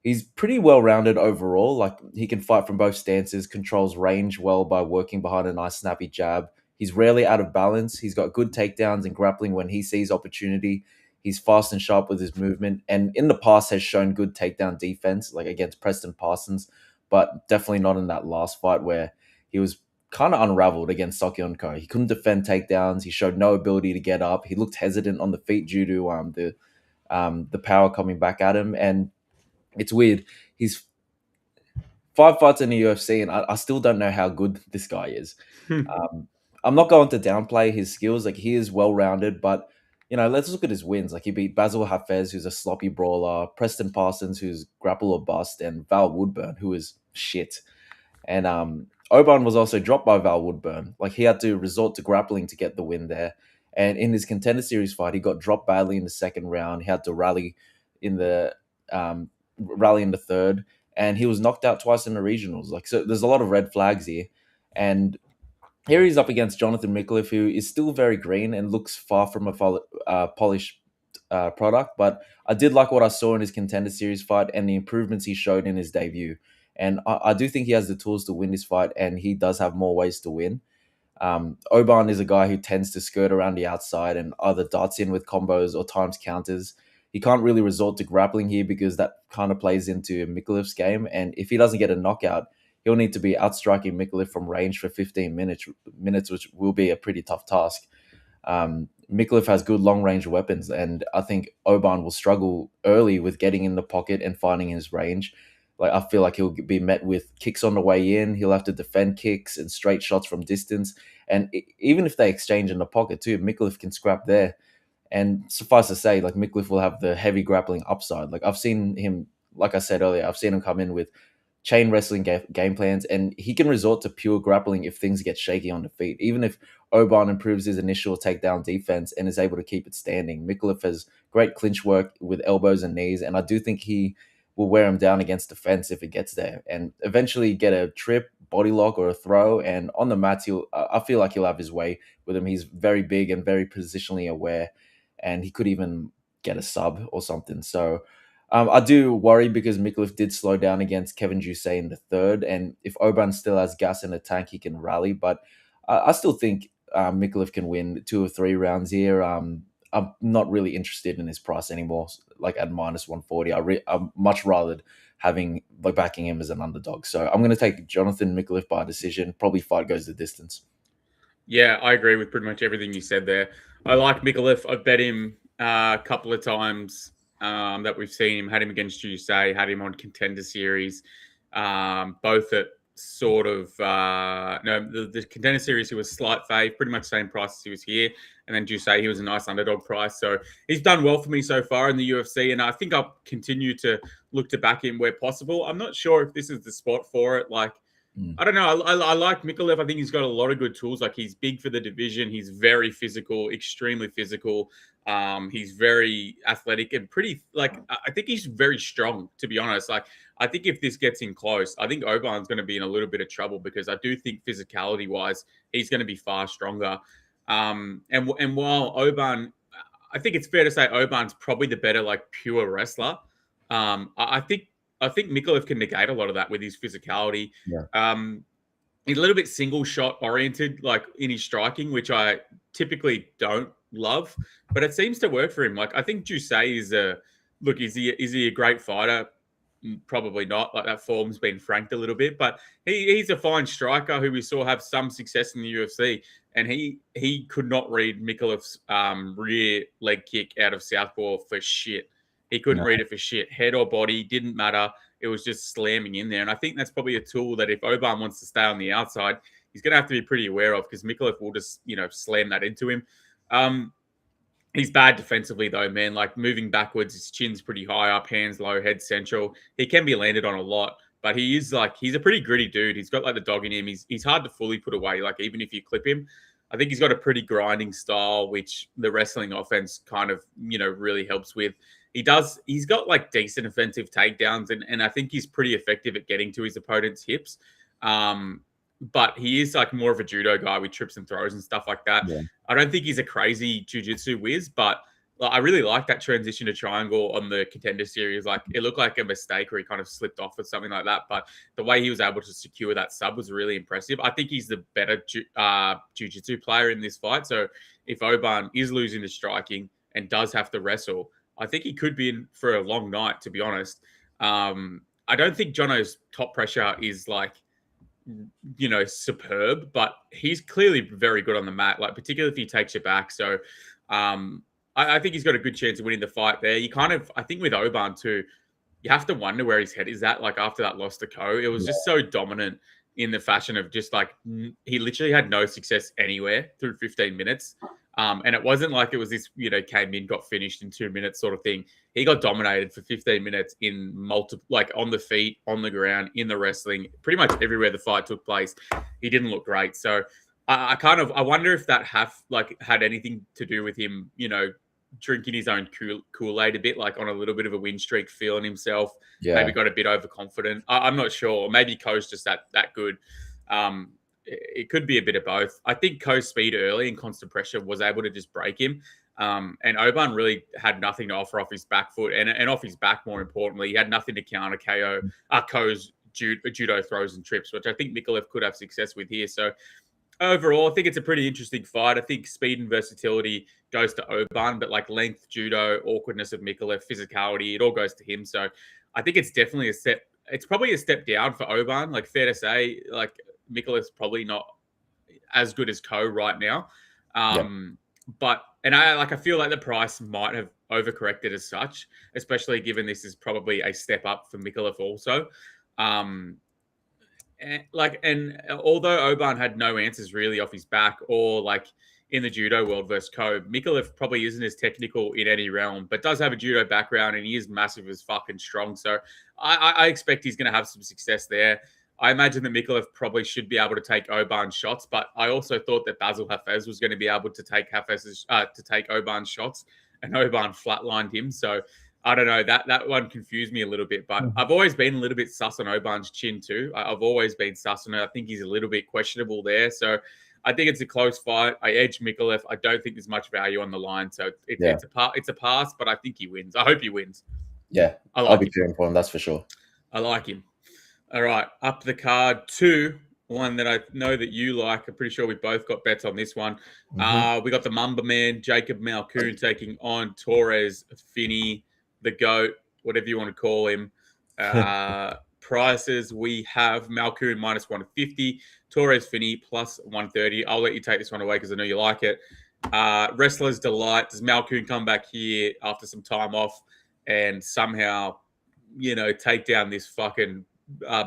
He's pretty well-rounded overall. Like, he can fight from both stances, controls range well by working behind a nice snappy jab. He's rarely out of balance. He's got good takedowns and grappling when he sees opportunity. He's fast and sharp with his movement, and in the past has shown good takedown defense, like against Preston Parsons, but definitely not in that last fight where he was kind of unraveled against Sakyon Ko. He couldn't defend takedowns. He showed no ability to get up. He looked hesitant on the feet due to the power coming back at him, and it's weird. He's 5 fights in the UFC, and I still don't know how good this guy is. I'm not going to downplay his skills. Like, he is well rounded, but let's look at his wins. Like, he beat Basil Hafez, who's a sloppy brawler, Preston Parsons, who's grapple or bust, and Val Woodburn, who is shit. And Oban was also dropped by Val Woodburn. Like, he had to resort to grappling to get the win there. And in his Contender Series fight, he got dropped badly in the second round. He had to rally in the third, and he was knocked out twice in the regionals. Like, so there's a lot of red flags here. And here he's up against Jonathan Mikulev, who is still very green and looks far from a polished product. But I did like what I saw in his Contender Series fight and the improvements he showed in his debut. And I do think he has the tools to win this fight, and he does have more ways to win. Oban is a guy who tends to skirt around the outside and either darts in with combos or times counters. He can't really resort to grappling here because that kind of plays into Mikulev's game. And if he doesn't get a knockout, he'll need to be outstriking Mikulev from range for 15 minutes, which will be a pretty tough task. Mikulev has good long-range weapons, and I think Oban will struggle early with getting in the pocket and finding his range. Like, I feel like he'll be met with kicks on the way in. He'll have to defend kicks and straight shots from distance. And even if they exchange in the pocket too, Mikulev can scrap there. And suffice to say, like, Mikulev will have the heavy grappling upside. Like, I've seen him, like I said earlier, I've seen him come in with chain wrestling game plans, and he can resort to pure grappling if things get shaky on the feet. Even if Oban improves his initial takedown defense and is able to keep it standing, Mikulev has great clinch work with elbows and knees, and I do think he will wear him down against defense if it gets there, and eventually get a trip, body lock, or a throw. And on the mats, I feel like he'll have his way with him. He's very big and very positionally aware, and he could even get a sub or something. So I do worry because Mikulev did slow down against Kevin Jusay in the third, and if Oban still has gas in the tank, he can rally. But I still think Mikulev can win 2 or 3 rounds here. I'm not really interested in his price anymore. Like, at minus 140, I'm much rather backing him as an underdog. So I'm going to take Jonathan Mikulev by decision. Probably fight goes the distance. Yeah, I agree with pretty much everything you said there. I like Mikulev. I've bet him a couple of times that we've seen him. Had him against Jusay, had him on Contender Series, both at sort of the Contender Series, he was slight fave, pretty much same price as he was here, and then Jusay, he was a nice underdog price. So he's done well for me so far in the UFC, and I think I'll continue to look to back him where possible. I'm not sure if this is the spot for it. Like, I don't know. I like Mikolev. I think he's got a lot of good tools. Like he's big for the division. He's very physical, extremely physical. He's very athletic and pretty. Like I think he's very strong. To be honest, like I think if this gets in close, I think Oban's going to be in a little bit of trouble because I do think physicality wise, he's going to be far stronger. And while Oban, I think it's fair to say Oban's probably the better like pure wrestler. I think Mikolev can negate a lot of that with his physicality. Yeah. He's a little bit single shot oriented, like in his striking, which I typically don't love, but it seems to work for him. Like I think Jusei is a look. Is he a great fighter? Probably not. Like that form's been franked a little bit, but he's a fine striker who we saw have some success in the UFC, and he could not read Mikolev's rear leg kick out of southpaw for shit. He couldn't read it for shit. Head or body, didn't matter. It was just slamming in there. And I think that's probably a tool that if Oban wants to stay on the outside, he's going to have to be pretty aware of because Mikolev will just, slam that into him. He's bad defensively though, man. Like moving backwards, his chin's pretty high up, hands low, head central. He can be landed on a lot, but he's a pretty gritty dude. He's got like the dog in him. He's hard to fully put away. Like even if you clip him, I think he's got a pretty grinding style, which the wrestling offense kind of, really helps with. He's got like decent offensive takedowns, and I think he's pretty effective at getting to his opponent's hips. But he is like more of a judo guy with trips and throws and stuff like that. Yeah. I don't think he's a crazy jiu-jitsu whiz, but I really like that transition to triangle on the Contender Series. Like it looked like a mistake or he kind of slipped off or something like that. But the way he was able to secure that sub was really impressive. I think he's the better jiu-jitsu player in this fight. So if Oban is losing the striking and does have to wrestle, I think he could be in for a long night, to be honest. I don't think Jono's top pressure is like, superb, but he's clearly very good on the mat, like particularly if he takes you back. So I think he's got a good chance of winning the fight there. I think with Oban too, you have to wonder where his head is at. Like after that loss to Ko, it was just so dominant in the fashion of just like he literally had no success anywhere through 15 minutes. And it wasn't like it was this, came in, got finished in 2 minutes sort of thing. He got dominated for 15 minutes in multiple, like on the feet, on the ground, in the wrestling, pretty much everywhere the fight took place. He didn't look great. So I wonder if that had anything to do with him, drinking his own Kool-Aid a bit, like on a little bit of a win streak, feeling himself, maybe got a bit overconfident. I'm not sure. Maybe Ko's just that good. It could be a bit of both. I think Ko's speed early and constant pressure was able to just break him. And Oban really had nothing to offer off his back foot and off his back, more importantly. He had nothing to counter Ko's judo throws and trips, which I think Mikolev could have success with here. So overall, I think it's a pretty interesting fight. I think speed and versatility goes to Oban, but like length, judo, awkwardness of Mikolev, physicality, it all goes to him. So I think it's definitely it's probably a step down for Oban. Like fair to say, like Mikolev's probably not as good as Ko right now. But I feel like the price might have overcorrected as such, especially given this is probably a step up for Mikolev also. And although Oban had no answers really off his back or like in the judo world versus Ko, Mikolev probably isn't as technical in any realm, but does have a judo background and he is massive as fucking strong. So I expect he's going to have some success there. I imagine that Mikolev probably should be able to take Oban's shots, but I also thought that Basil Hafez was going to be able to take Oban's shots, and Oban flatlined him. So I don't know, that one confused me a little bit, but I've always been a little bit sus on Oban's chin too. I've always been sus on it. I think he's a little bit questionable there. So I think it's a close fight. I edge Mikolev. I don't think there's much value on the line. So it's a pass, but I think he wins. I hope he wins. Yeah, I'll be cheering for him. That's for sure. I like him. All right, up the card to one that I know that you like. I'm pretty sure we both got bets on this one. We got the Mamba Man, Jacob Malkoon, taking on Torres Finney, the GOAT, whatever you want to call him. Prices, we have Malkoon minus 150, Torres Finney plus 130. I'll let you take this one away because I know you like it. Wrestler's Delight. Does Malkoon come back here after some time off and somehow, take down this fucking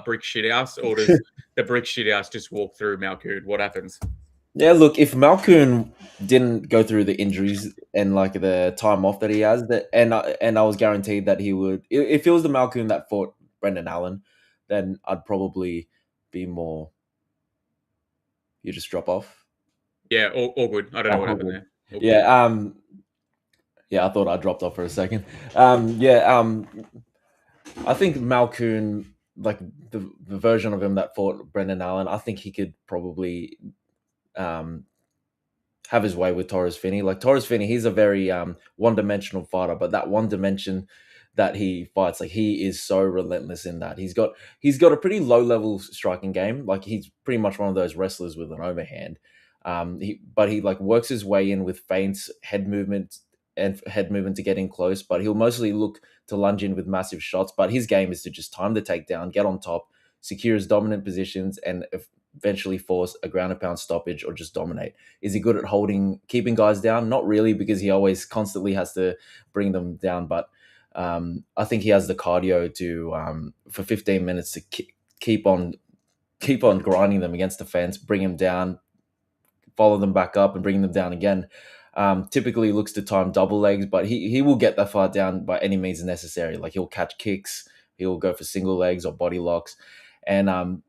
brick shithouse, or does the brick shithouse just walk through Malkoon? What happens? Yeah, look, if Malkoon didn't go through the injuries and like the time off that he has, and I was guaranteed that he would, if it was the Malkoon that fought Brendan Allen, then I'd probably be more. You just drop off. Yeah, all good. I don't know what happened there. All good. Yeah. Yeah, I thought I dropped off for a second. I think Malkoon, like the version of him that fought Brendan Allen, I think he could probably um, have his way with Torres Finney. Like Torres Finney, he's a very one-dimensional fighter, but that one dimension that he fights, like he is so relentless in that. He's got a pretty low-level striking game. Like he's pretty much one of those wrestlers with an overhand. But he like works his way in with feints, head movement, and head movement to get in close. But he'll mostly look to lunge in with massive shots. But his game is to just time the takedown, get on top, secure his dominant positions, and eventually force a ground and pound stoppage or just dominate. Is he good at keeping guys down? Not really, because he always constantly has to bring them down. But I think he has the cardio to for 15 minutes to keep on grinding them against the fence, bring them down, follow them back up, and bring them down again. Typically looks to time double legs, but he will get that fight down by any means necessary. Like he'll catch kicks, he'll go for single legs or body locks, and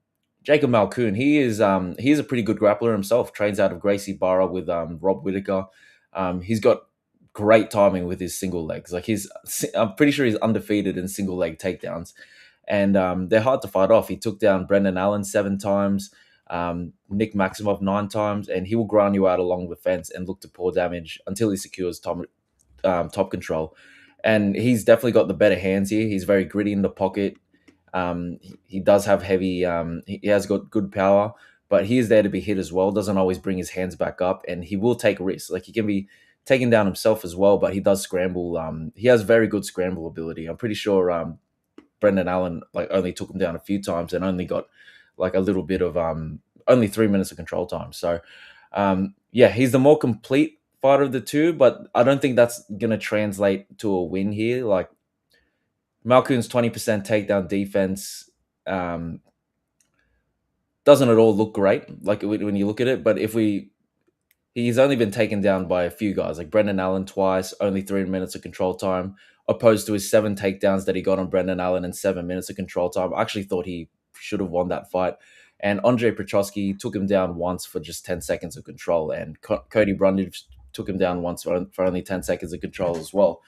Jacob Malkoon, he is a pretty good grappler himself. Trains out of Gracie Barra with Rob Whitaker. He's got great timing with his single legs. Like I'm pretty sure he's undefeated in single leg takedowns, and they're hard to fight off. He took down Brendan Allen 7 times, Nick Maximov 9 times, and he will grind you out along the fence and look to pour damage until he secures top control. And he's definitely got the better hands here. He's very gritty in the pocket. He does have heavy. He has got good power, but he is there to be hit as well. Doesn't always bring his hands back up, and he will take risks. Like he can be taken down himself as well, but he does scramble. He has very good scramble ability. I'm pretty sure Brendan Allen like only took him down a few times and only got like a little bit of only 3 minutes of control time. So yeah, he's the more complete fighter of the two, but I don't think that's gonna translate to a win here. Like Malkoon's 20% takedown defense doesn't at all look great, like when you look at it. But he's only been taken down by a few guys, like Brendan Allen twice, only 3 minutes of control time, opposed to his 7 takedowns that he got on Brendan Allen in 7 minutes of control time. I actually thought he should have won that fight. And Andre Petroski took him down once for just 10 seconds of control, and Cody Brundage took him down once for only 10 seconds of control as well.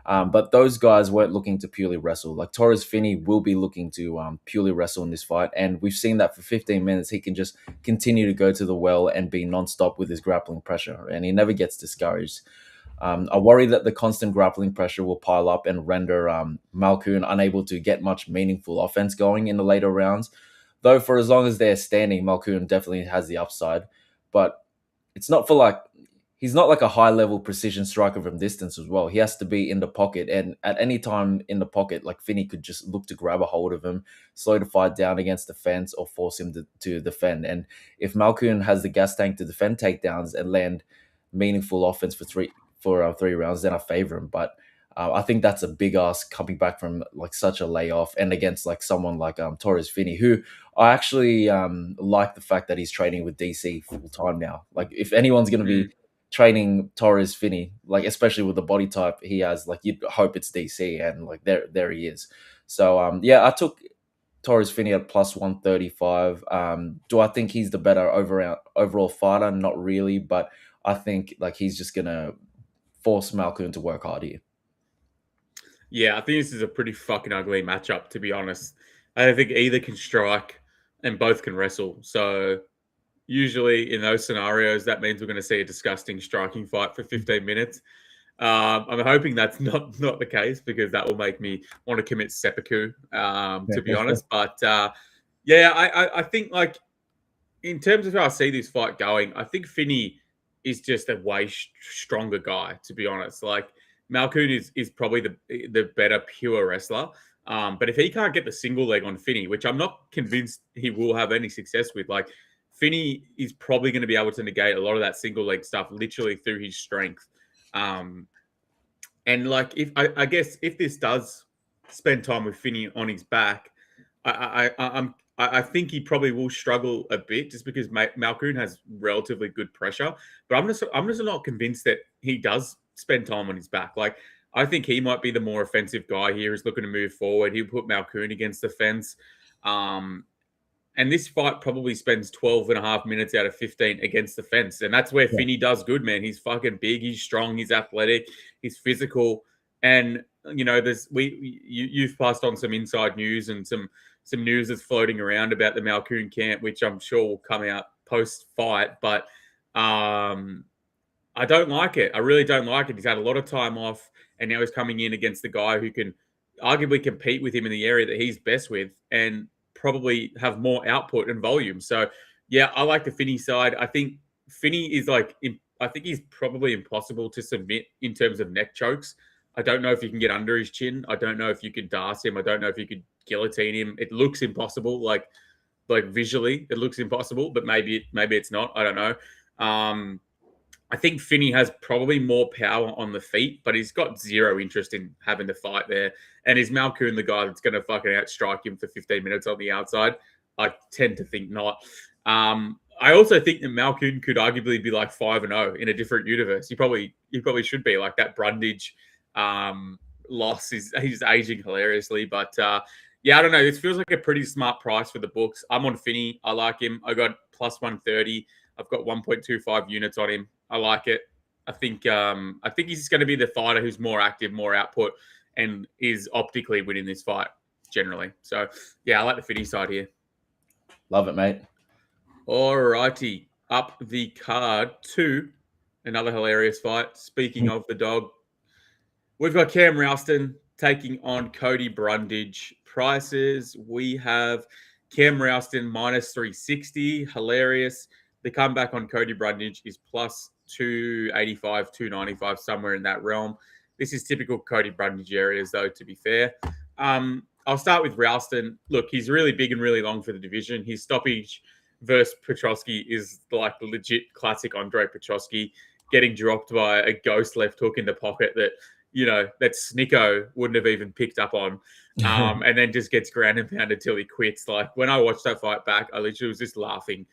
But those guys weren't looking to purely wrestle. Like Torres Finney will be looking to purely wrestle in this fight. And we've seen that for 15 minutes, he can just continue to go to the well and be nonstop with his grappling pressure. And he never gets discouraged. I worry that the constant grappling pressure will pile up and render Malkoon unable to get much meaningful offense going in the later rounds. Though for as long as they're standing, Malkoon definitely has the upside. But it's not for like, he's not like a high level precision striker from distance as well. He has to be in the pocket, and at any time in the pocket, like Finney could just look to grab a hold of him, slow the fight down against the fence, or force him to defend. And if Malkoon has the gas tank to defend takedowns and land meaningful offense for three rounds, then I favor him. But I think that's a big ask coming back from like such a layoff and against like someone like Torres Finney, who I actually like the fact that he's training with DC full time now. Like if anyone's going to be training Torres Finney, like especially with the body type he has, like you'd hope it's DC, and like there he is. So yeah, I took Torres Finney at plus 135. Do I think he's the better overall fighter? Not really, but I think like he's just gonna force Malkoon to work hard here. Yeah, I think this is a pretty fucking ugly matchup, to be honest. I don't think either can strike and both can wrestle. So usually in those scenarios, that means we're going to see a disgusting striking fight for 15 minutes. I'm hoping that's not the case, because that will make me want to commit seppuku, to be honest. But yeah, I think like in terms of how I see this fight going, I think Finney is just a way stronger guy, to be honest. Like Malkoon is probably the better pure wrestler. But if he can't get the single leg on Finney, which I'm not convinced he will have any success with, like Finney is probably going to be able to negate a lot of that single leg stuff literally through his strength. And like if I guess if this does spend time with Finney on his back, I think he probably will struggle a bit, just because Malkoon has relatively good pressure. But I'm just not convinced that he does spend time on his back. Like I think he might be the more offensive guy here, who's looking to move forward. He'll put Malkoon against the fence. And this fight probably spends 12 and a half minutes out of 15 against the fence. And that's where Finney does good, man. He's fucking big. He's strong. He's athletic. He's physical. And, you know, you've passed on some inside news and some news that's floating around about the Malkoon camp, which I'm sure will come out post-fight. But I don't like it. I really don't like it. He's had a lot of time off, and now he's coming in against the guy who can arguably compete with him in the area that he's best with and probably have more output and volume. So, yeah, I like the Finney side. I think Finney is I think he's probably impossible to submit in terms of neck chokes. I don't know if you can get under his chin. I don't know if you could darce him. I don't know if you could guillotine him. It looks impossible. Like visually, it looks impossible, but maybe it's not. I don't know. I think Finney has probably more power on the feet, but he's got zero interest in having to fight there. And is Malkoon the guy that's going to fucking outstrike him for 15 minutes on the outside? I tend to think not. I also think that Malkoon could arguably be like 5-0 in a different universe. He probably should be. Like that Brundage loss he's aging hilariously. But yeah, I don't know. This feels like a pretty smart price for the books. I'm on Finney. I like him. I got plus 130. I've got 1.25 units on him. I like it. I think he's going to be the fighter who's more active, more output, and is optically winning this fight generally. So, yeah, I like the Finney side here. Love it, mate. All righty. Up the card to another hilarious fight. Speaking of the dog, we've got Cam Ralston taking on Cody Brundage. Prices, we have Cam Ralston minus 360. Hilarious. The comeback on Cody Brundage is plus 285, 295, somewhere in that realm. This is typical Cody Brundage areas, though, to be fair. I'll start with Ralston. Look, he's really big and really long for the division. His stoppage versus Petroski is like legit classic Andre Petroski, getting dropped by a ghost left hook in the pocket that, you know, that Snicko wouldn't have even picked up on. And then just gets ground and pounded till he quits. Like, when I watched that fight back, I literally was just laughing.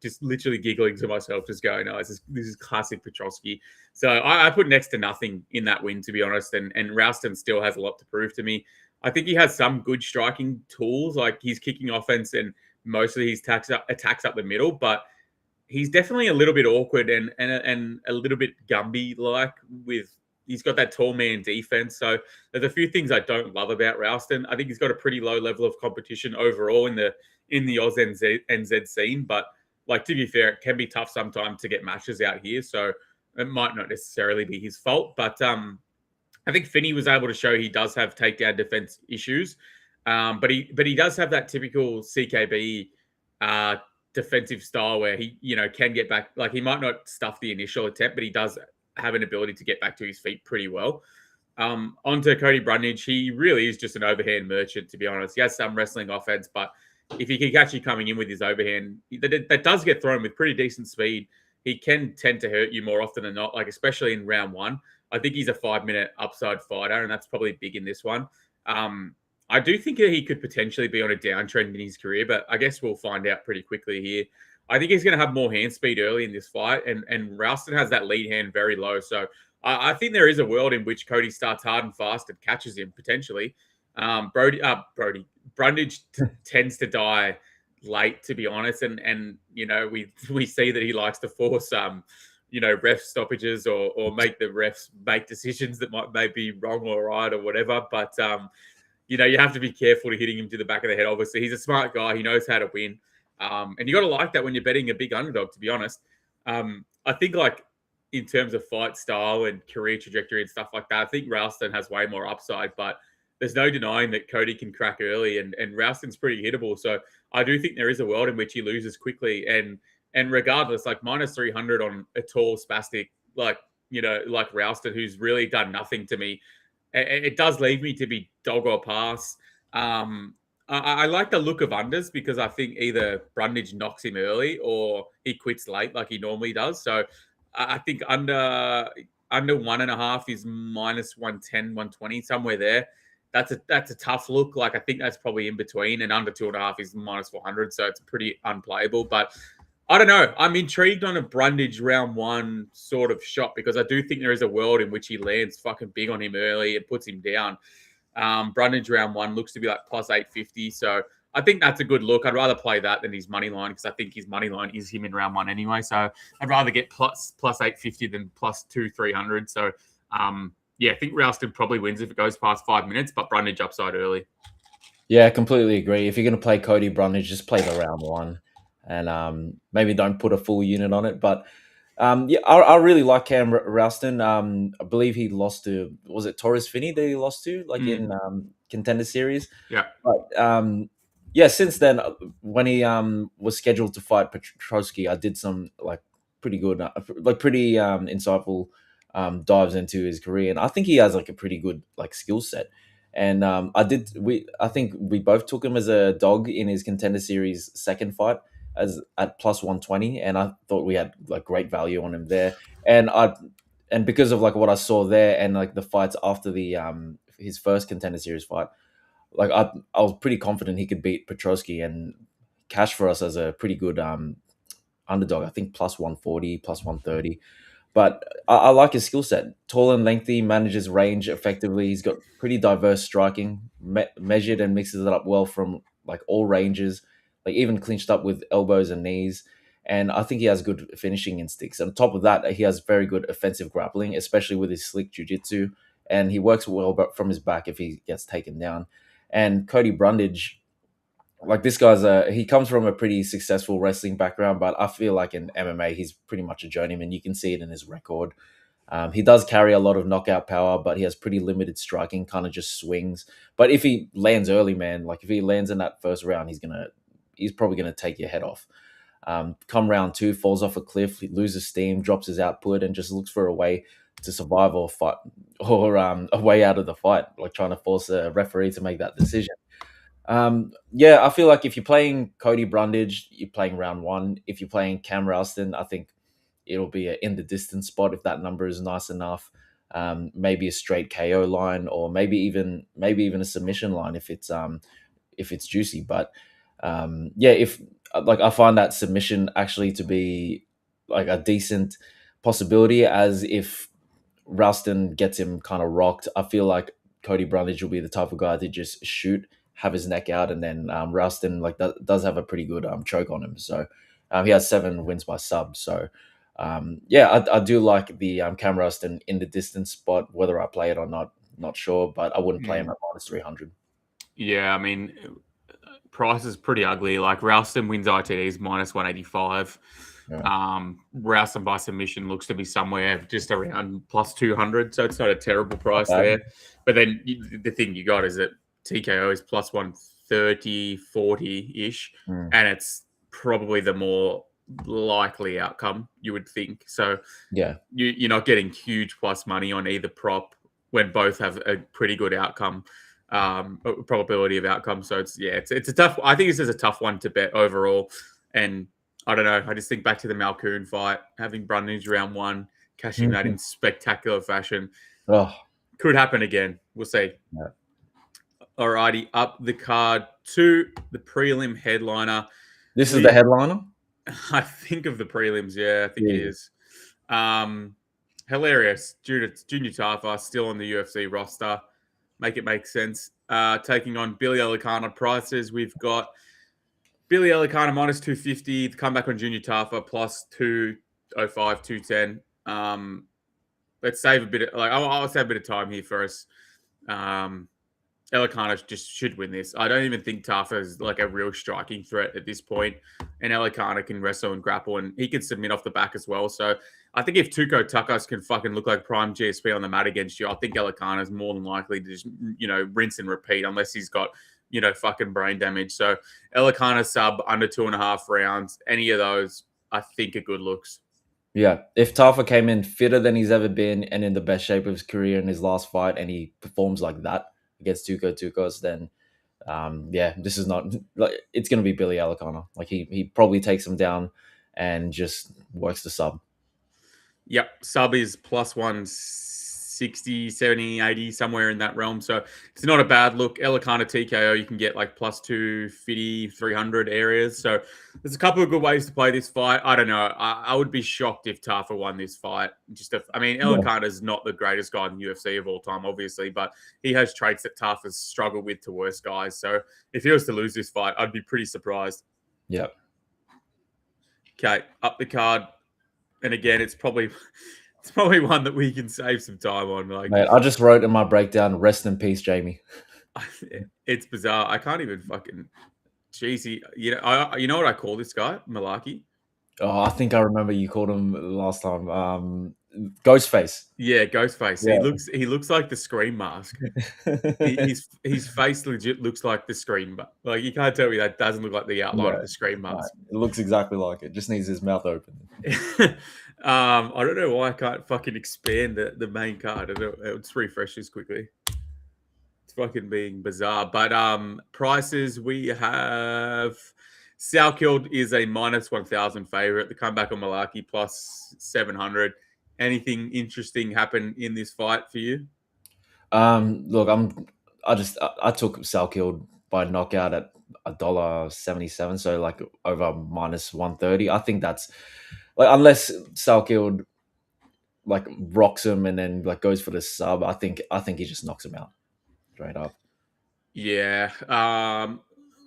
Just literally giggling to myself, just going, "Oh, this is classic Petroski." So I put next to nothing in that win, to be honest. And Ralston still has a lot to prove to me. I think he has some good striking tools, like his kicking offense and mostly his attacks up the middle. But he's definitely a little bit awkward and a little bit Gumby like with. He's got that tall man defense. So there's a few things I don't love about Ralston. I think he's got a pretty low level of competition overall in the Oz NZ scene. But like, to be fair, it can be tough sometimes to get matches out here. So it might not necessarily be his fault. But I think Finney was able to show he does have takedown defense issues. But he does have that typical CKB defensive style where he, you know, can get back. Like, he might not stuff the initial attempt, but he does have an ability to get back to his feet pretty well. Onto Cody Brundage, he really is just an overhand merchant, to be honest. He has some wrestling offense, but if he can catch you coming in with his overhand, that does get thrown with pretty decent speed. He can tend to hurt you more often than not, like especially in round one. I think he's a 5-minute upside fighter, and that's probably big in this one. I do think that he could potentially be on a downtrend in his career, but I guess we'll find out pretty quickly here. I think he's going to have more hand speed early in this fight, and Ralston has that lead hand very low. So I think there is a world in which Cody starts hard and fast and catches him potentially. Brundage tends to die late, to be honest, and you know, we see that he likes to force you know, ref stoppages or make the refs make decisions that may be wrong or right or whatever. But you know, you have to be careful to hitting him to the back of the head. Obviously, he's a smart guy. He knows how to win. And you got to like that when you're betting a big underdog, to be honest. I think, like, in terms of fight style and career trajectory and stuff like that, I think Ralston has way more upside, but there's no denying that Cody can crack early and Ralston's pretty hittable. So I do think there is a world in which he loses quickly. And regardless, like, minus 300 on a tall spastic, like, you know, like Ralston, who's really done nothing to me, it does leave me to be dog or pass. I like the look of unders because I think either Brundage knocks him early or he quits late like he normally does. So I think under 1.5 is minus 110, 120, somewhere there. That's a tough look. Like, I think that's probably in between, and under 2.5 is minus 400. So it's pretty unplayable. But I don't know. I'm intrigued on a Brundage round one sort of shot because I do think there is a world in which he lands fucking big on him early and puts him down. Brundage round one looks to be like plus 850. So I think that's a good look. I'd rather play that than his money line because I think his money line is him in round one anyway. So I'd rather get plus 850 than plus 300. So yeah, I think Ralston probably wins if it goes past 5 minutes, but Brundage upside early. Yeah, I completely agree. If you're going to play Cody Brundage, just play the round one, and maybe don't put a full unit on it. But yeah, I really like Cam Ralston. I believe he lost to, was it Torres Finney that he lost to, like in Contender Series. Yeah. But yeah, since then, when he was scheduled to fight Petrosky, I did some like pretty good, pretty insightful dives into his career, and I think he has like a pretty good like skill set. And I think we both took him as a dog in his Contender Series second fight as at plus 120, and I thought we had like great value on him there. And because of like what I saw there and like the fights after the his first Contender Series fight, like I was pretty confident he could beat Petrosky and cash for us as a pretty good underdog. I think plus 140, plus 130. But I like his skill set. Tall and lengthy, manages range effectively. He's got pretty diverse striking, measured and mixes it up well from like all ranges, like even clinched up with elbows and knees. And I think he has good finishing instincts. On top of that, he has very good offensive grappling, especially with his slick jiu-jitsu. And he works well from his back if he gets taken down. And Cody Brundage, like this guy's he comes from a pretty successful wrestling background, but I feel like in MMA he's pretty much a journeyman. You can see it in his record. He does carry a lot of knockout power, but he has pretty limited striking, kind of just swings. But if he lands early, man, like if he lands in that first round, he's probably gonna take your head off. Come round two, falls off a cliff, he loses steam, drops his output, and just looks for a way to survive or fight, or a way out of the fight, like trying to force a referee to make that decision. Yeah, I feel like if you're playing Cody Brundage, you're playing round one. If you're playing Cam Ralston, I think it'll be a in the distance spot if that number is nice enough. Maybe a straight KO line, or maybe even a submission line if it's juicy. But yeah, if like I find that submission actually to be like a decent possibility, as if Ralston gets him kind of rocked. I feel like Cody Brundage will be the type of guy to just shoot, have his neck out, and then Ralston like does have a pretty good choke on him. So he has 7 wins by sub. So yeah, I do like the Cam Ralston in the distance spot. Whether I play it or not sure, but I wouldn't play him at minus 300. Yeah, I mean, price is pretty ugly. Like Ralston wins ITDs minus 185. Yeah. Ralston by submission looks to be somewhere just around plus 200. So it's not a terrible price Okay. there. But then the thing you got is that TKO is plus 130, 40 ish. Mm. And it's probably the more likely outcome, you would think. So Yeah. you're not getting huge plus money on either prop when both have a pretty good outcome. Probability of outcome. So it's a tough. I think this is a tough one to bet overall. And I don't know. I just think back to the Malkoon fight, having Brundage round one, cashing that in spectacular fashion. Oh, Could happen again. We'll see. yeah. Alrighty, up the card to the prelim headliner. This is the headliner? I think of the prelims. Yeah, I think it Yeah. is. Hilarious. Junior Tafa still on the UFC roster. Make it make sense. Taking on Billy Elikana prices. We've got Billy Elikana minus 250. The comeback on Junior Tafa plus 205, 210. Let's save a bit of I'll save a bit of time here first. Elikana just should win this. I don't even think Tafa is like a real striking threat at this point. And Elikana can wrestle and grapple, and he can submit off the back as well. So I think if Tuko Tukas can fucking look like prime GSP on the mat against you, I think Elikana is more than likely to just, rinse and repeat unless he's got, fucking brain damage. So Elikana sub under 2.5 rounds, any of those, I think are good looks. Yeah, if Tafa came in fitter than he's ever been and in the best shape of his career in his last fight, and he performs like that against Tuko Tukos, then yeah, this is not like it's going to be Billy Elikana. Like he probably takes him down and just works the sub. Yep, sub is plus 60, 70, 80, somewhere in that realm. So it's not a bad look. Elikana TKO, you can get like plus 250, 300 areas. So there's a couple of good ways to play this fight. I don't know. I would be shocked if Tafa won this fight. Elikana is not the greatest guy in the UFC of all time, obviously, but he has traits that Tafa's struggled with to worse guys. So if he was to lose this fight, I'd be pretty surprised. Yeah. Okay, up the card. And again, it's probably one that we can save some time on. Like, Mate, I just wrote in my breakdown, rest in peace, Jamie. It's bizarre. I can't even fucking cheesy. You know what I call this guy? Malaki. Oh, I think I remember you called him last time. Ghostface. Yeah, Ghostface. Yeah. He looks like the Scream mask. His face legit looks like the Scream, but like you can't tell me that doesn't look like the outline of the Scream mask. It looks exactly like it. Just needs his mouth open. I don't know why I can't fucking expand the main card. Let's refresh this quickly. It's fucking being bizarre. But prices, we have Salkeld is a minus 1,000 favorite. The comeback on Malaki plus 700. Anything interesting happen in this fight for you? Look, I took Salkeld by knockout at $1.77, so like over minus 130. I think that's like unless Salkeld like rocks him and then like goes for the sub, I think he just knocks him out straight up. Yeah.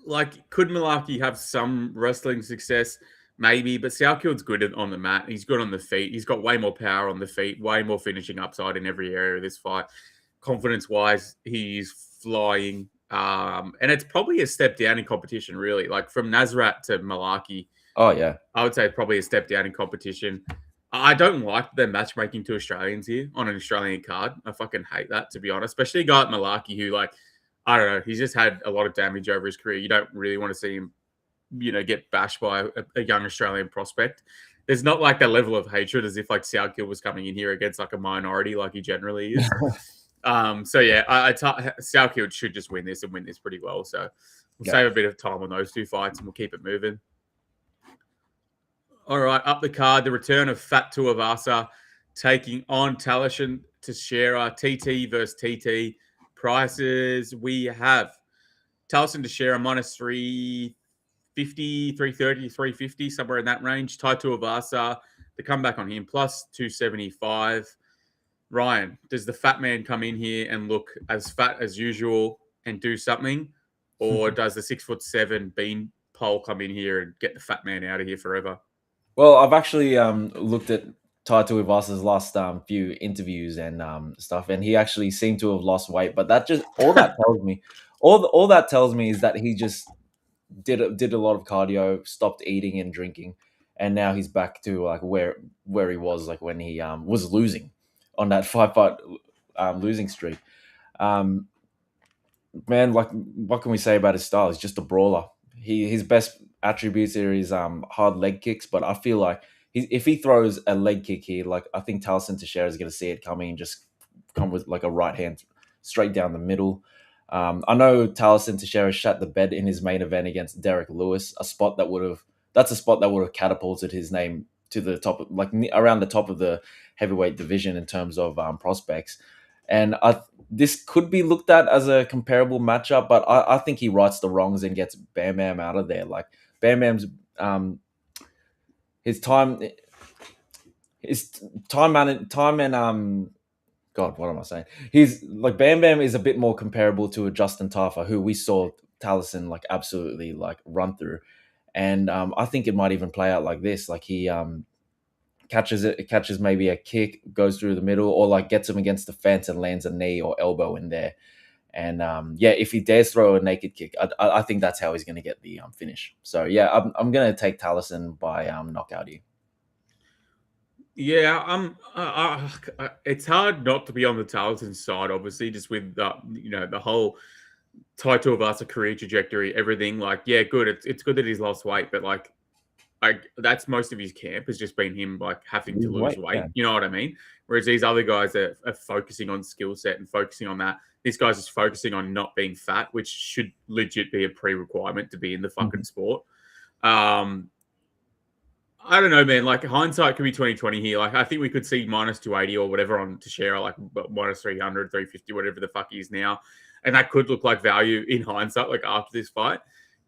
Like could Malaki have some wrestling success? Maybe, but Salkeld's good on the mat. He's good on the feet. He's got way more power on the feet, way more finishing upside in every area of this fight. Confidence-wise, he's flying. And it's probably a step down in competition, really. Like from Nasrat to Malaki. Oh yeah. I would say probably a step down in competition. I don't like the matchmaking to Australians here on an Australian card. I fucking hate that, to be honest. Especially a guy like Malaki who, like, I don't know, he's just had a lot of damage over his career. You don't really want to see him, get bashed by a young Australian prospect. There's not like that level of hatred as if like Salkeld was coming in here against like a minority like he generally is. So yeah, Salkeld should just win this and win this pretty well. So we'll save a bit of time on those two fights and we'll keep it moving. All right, up the card, the return of Fat Tuivasa taking on Talashin Teixeira, TT versus TT. Prices, we have Talashin Teixeira minus 350, 330, 350, somewhere in that range. Tai Tuivasa, the comeback on him, plus 275. Ryan, does the fat man come in here and look as fat as usual and do something? Or does the 6'7" bean pole come in here and get the fat man out of here forever? Well, I've actually looked at Tai Tuivasa's last few interviews and stuff, and he actually seemed to have lost weight. But that just all that tells me, all that tells me is that he just did a lot of cardio, stopped eating and drinking, and now he's back to like where he was like when he was losing on that fight losing streak. Man, like what can we say about his style? He's just a brawler. His best attributes are his hard leg kicks, but I feel like if he throws a leg kick here, like I think Talashin Teixeira is going to see it coming and just come with like a right hand straight down the middle. I know Talashin Teixeira shut the bed in his main event against Derek Lewis, that's a spot that would have catapulted his name to the top, like around the top of the heavyweight division in terms of prospects. And this could be looked at as a comparable matchup, but I think he rights the wrongs and gets Bam Bam out of there. Like Bam Bam's his time and God, what am I saying? He's like Bam Bam is a bit more comparable to a Justin Tafa, who we saw Talashin like absolutely like run through, and I think it might even play out like this. Like he catches maybe a kick, goes through the middle, or like gets him against the fence and lands a knee or elbow in there. And if he dares throw a naked kick, I think that's how he's going to get the finish. So yeah, I'm going to take Talashin by knockout here. Yeah, it's hard not to be on the Talashin side, obviously, just with the whole Tai Tuivasa career trajectory, everything. Like, yeah, good. It's good that he's lost weight, but like that's most of his camp has just been him like having to lose weight. Yeah. You know what I mean? Whereas these other guys are focusing on skill set and focusing on that. This guy's just focusing on not being fat, which should legit be a pre-requirement to be in the fucking sport. I don't know, man. Like hindsight could be 2020 here. Like I think we could see minus 280 or whatever on Teixeira, like minus 300, 350, whatever the fuck he is now. And that could look like value in hindsight, like after this fight.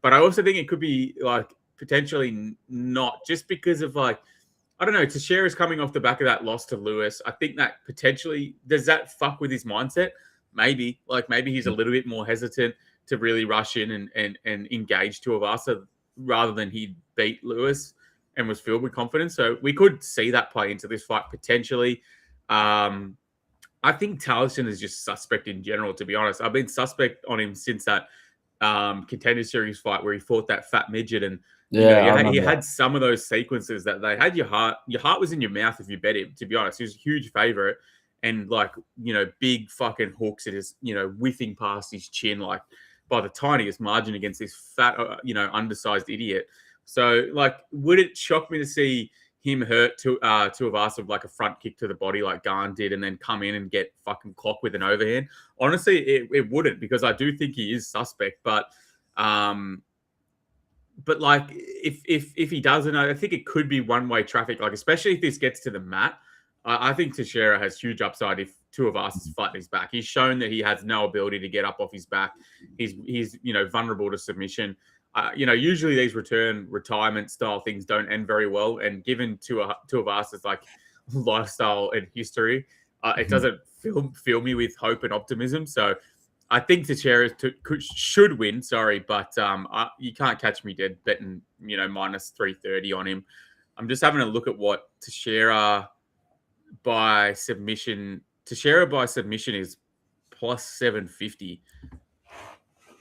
But I also think it could be like potentially not just because of like, I don't know, Teixeira's coming off the back of that loss to Lewis. I think that potentially, does that fuck with his mindset? Maybe. Like maybe he's a little bit more hesitant to really rush in and engage Tuivasa rather than he beat Lewis and was filled with confidence. So we could see that play into this fight potentially. I think Talison is just suspect in general, to be honest. I've been suspect on him since that Contender Series fight where he fought that fat midget. And, he had some of those sequences that they had your heart was in your mouth if you bet him, to be honest. He was a huge favorite. And like, big fucking hooks at his, whiffing past his chin, like by the tiniest margin against this fat, undersized idiot. So, like, would it shock me to see him hurt to Tuivasa with like a front kick to the body like Garn did and then come in and get fucking clocked with an overhand? Honestly, it wouldn't, because I do think he is suspect. But like if he doesn't, I think it could be one-way traffic, like especially if this gets to the mat. I think Teixeira has huge upside if Tuivasa is fighting his back. He's shown that he has no ability to get up off his back. He's vulnerable to submission. Usually these retirement style things don't end very well. And given Tuivasa's like lifestyle and history, it doesn't fill me with hope and optimism. So I think Teixeira should win. Sorry, but you can't catch me dead betting minus 330 on him. I'm just having a look at what Teixeira by submission. Teixeira by submission is plus 750.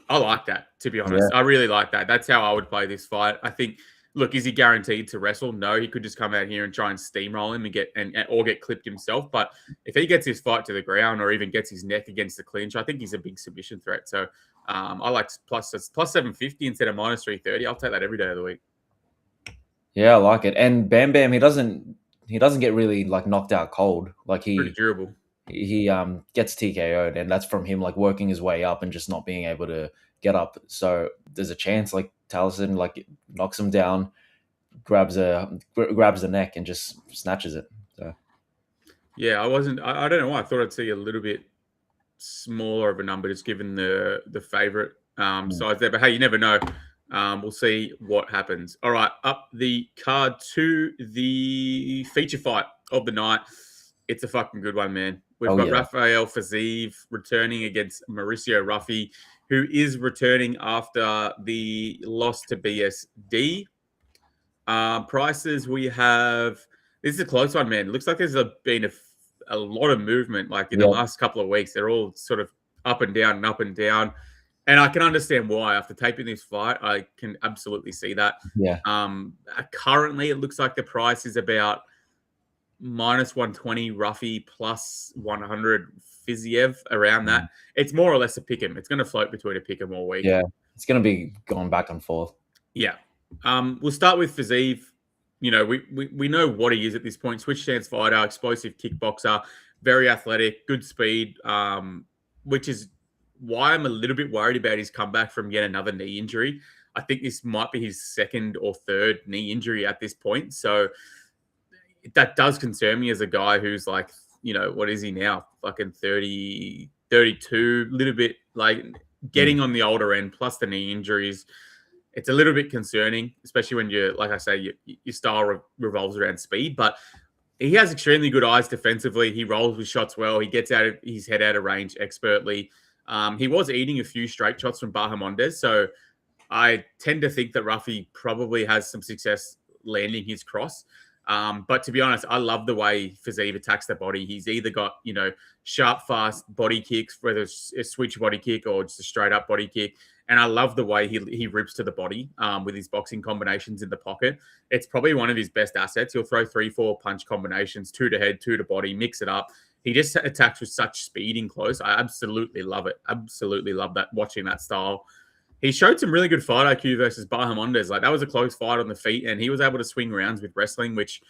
I like that, to be honest. Yeah. I really like that. That's how I would play this fight. I think, look, is he guaranteed to wrestle? No, he could just come out here and try and steamroll him and get clipped himself. But if he gets his fight to the ground or even gets his neck against the clinch, I think he's a big submission threat. So I like plus 750 instead of minus 330. I'll take that every day of the week. Yeah, I like it. And Bam Bam, he doesn't get really like knocked out cold. Like pretty durable. He gets TKO'd, and that's from him like working his way up and just not being able to get up. So there's a chance like Talison like knocks him down, grabs the neck and just snatches it. So yeah, I don't know why I thought I'd see a little bit smaller of a number just given the favorite size there. But hey, you never know. We'll see what happens. All right, up the card to the feature fight of the night. It's a fucking good one, man. We've got Rafael Fiziev returning against Mauricio Ruffy, who is returning after the loss to BSD. Prices we have. This is a close one, man. It looks like there's been a lot of movement like in the last couple of weeks. They're all sort of up and down and up and down. And I can understand why. After taping this fight, I can absolutely see that. Yeah. Currently, it looks like the price is about minus 120 Ruffy, plus 100 Fiziev, around that. It's more or less a pick 'em. It's going to float between a pick 'em all week. Yeah, it's going to be going back and forth. Yeah. We'll start with Fiziev. We know what he is at this point. Switch stance fighter, explosive kickboxer, very athletic, good speed, which is why I'm a little bit worried about his comeback from yet another knee injury. I think this might be his second or third knee injury at this point. So that does concern me as a guy who's like, what is he now? Fucking 30, 32, a little bit like getting on the older end, plus the knee injuries. It's a little bit concerning, especially when you're, like I say, your style revolves around speed. But he has extremely good eyes defensively. He rolls with shots well. He gets his head out of range expertly. He was eating a few straight shots from Bahamondes. So I tend to think that Ruffy probably has some success landing his cross. But to be honest, I love the way Fiziev attacks the body. He's either got, sharp, fast body kicks, whether it's a switch body kick or just a straight up body kick. And I love the way he rips to the body with his boxing combinations in the pocket. It's probably one of his best assets. He'll throw 3-4 punch combinations, 2 to head, 2 to body, mix it up. He just attacks with such speed in close. I absolutely love it. Absolutely love that, watching that style. He showed some really good fight IQ versus Bahamondes. Like, that was a close fight on the feet, and he was able to swing rounds with wrestling, which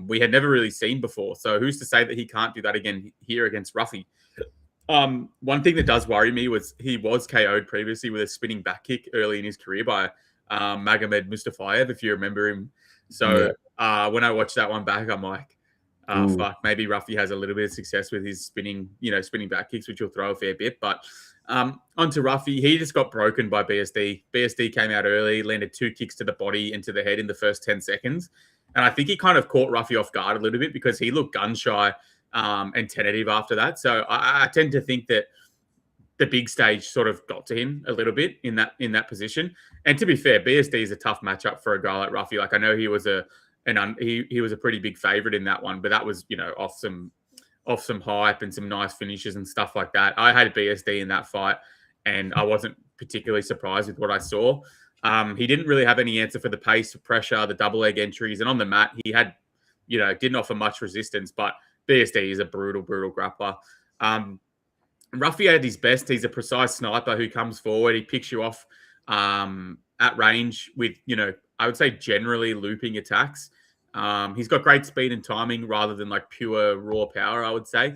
we had never really seen before. So who's to say that he can't do that again here against Ruffy? One thing that does worry me was he was KO'd previously with a spinning back kick early in his career by Magomed Mustafayev, if you remember him So when I watched that one back, I'm like, fuck, maybe Ruffy has a little bit of success with his spinning back kicks, which will throw a fair bit. But onto Ruffy, he just got broken by BSD. BSD came out early, landed 2 kicks to the body and to the head in the first 10 seconds. And I think he kind of caught Ruffy off guard a little bit because he looked gun shy and tentative after that. So I tend to think that the big stage sort of got to him a little bit in that position. And to be fair, BSD is a tough matchup for a guy like Ruffy. Like I know he was he was a pretty big favorite in that one, but that was off some hype and some nice finishes and stuff like that. I had BSD in that fight, and I wasn't particularly surprised with what I saw. He didn't really have any answer for the pace, the pressure, the double leg entries, and on the mat he had, didn't offer much resistance. But BSD is a brutal grappler. Ruffy at his best, he's a precise sniper who comes forward. He picks you off at range with, I would say generally looping attacks. He's got great speed and timing rather than like pure raw power, I would say.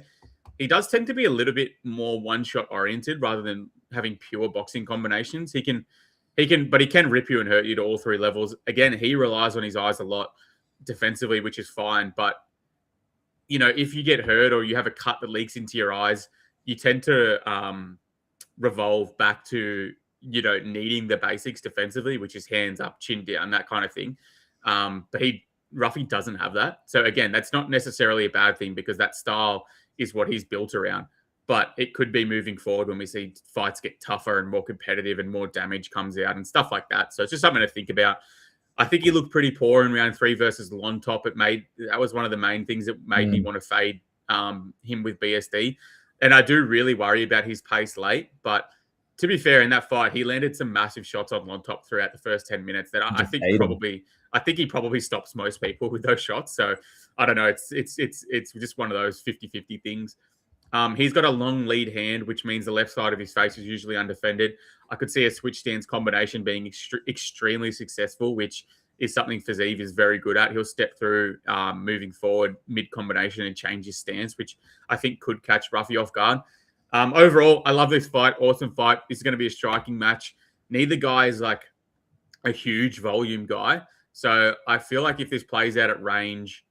He does tend to be a little bit more one-shot oriented rather than having pure boxing combinations. But he can rip you and hurt you to all 3 levels. Again, he relies on his eyes a lot defensively, which is fine. But, if you get hurt or you have a cut that leaks into your eyes, you tend to revolve back to, needing the basics defensively, which is hands up, chin down, that kind of thing. But Ruffy doesn't have that. So again, that's not necessarily a bad thing because that style is what he's built around. But it could be moving forward when we see fights get tougher and more competitive and more damage comes out and stuff like that. So it's just something to think about. I think he looked pretty poor in round 3 versus Lon Top. That was one of the main things that made me want to fade him with BSD. And I do really worry about his pace late. But to be fair, in that fight, he landed some massive shots on Lon Top throughout the first 10 minutes that I think he probably stops most people with those shots. So I don't know. It's just one of those 50-50 things. He's got a long lead hand, which means the left side of his face is usually undefended. I could see a switch stance combination being extremely successful, which is something Fiziev is very good at. He'll step through moving forward mid-combination and change his stance, which I think could catch Ruffy off guard. Overall, I love this fight. Awesome fight. This is going to be a striking match. Neither guy is like a huge volume guy. So I feel like if this plays out at range,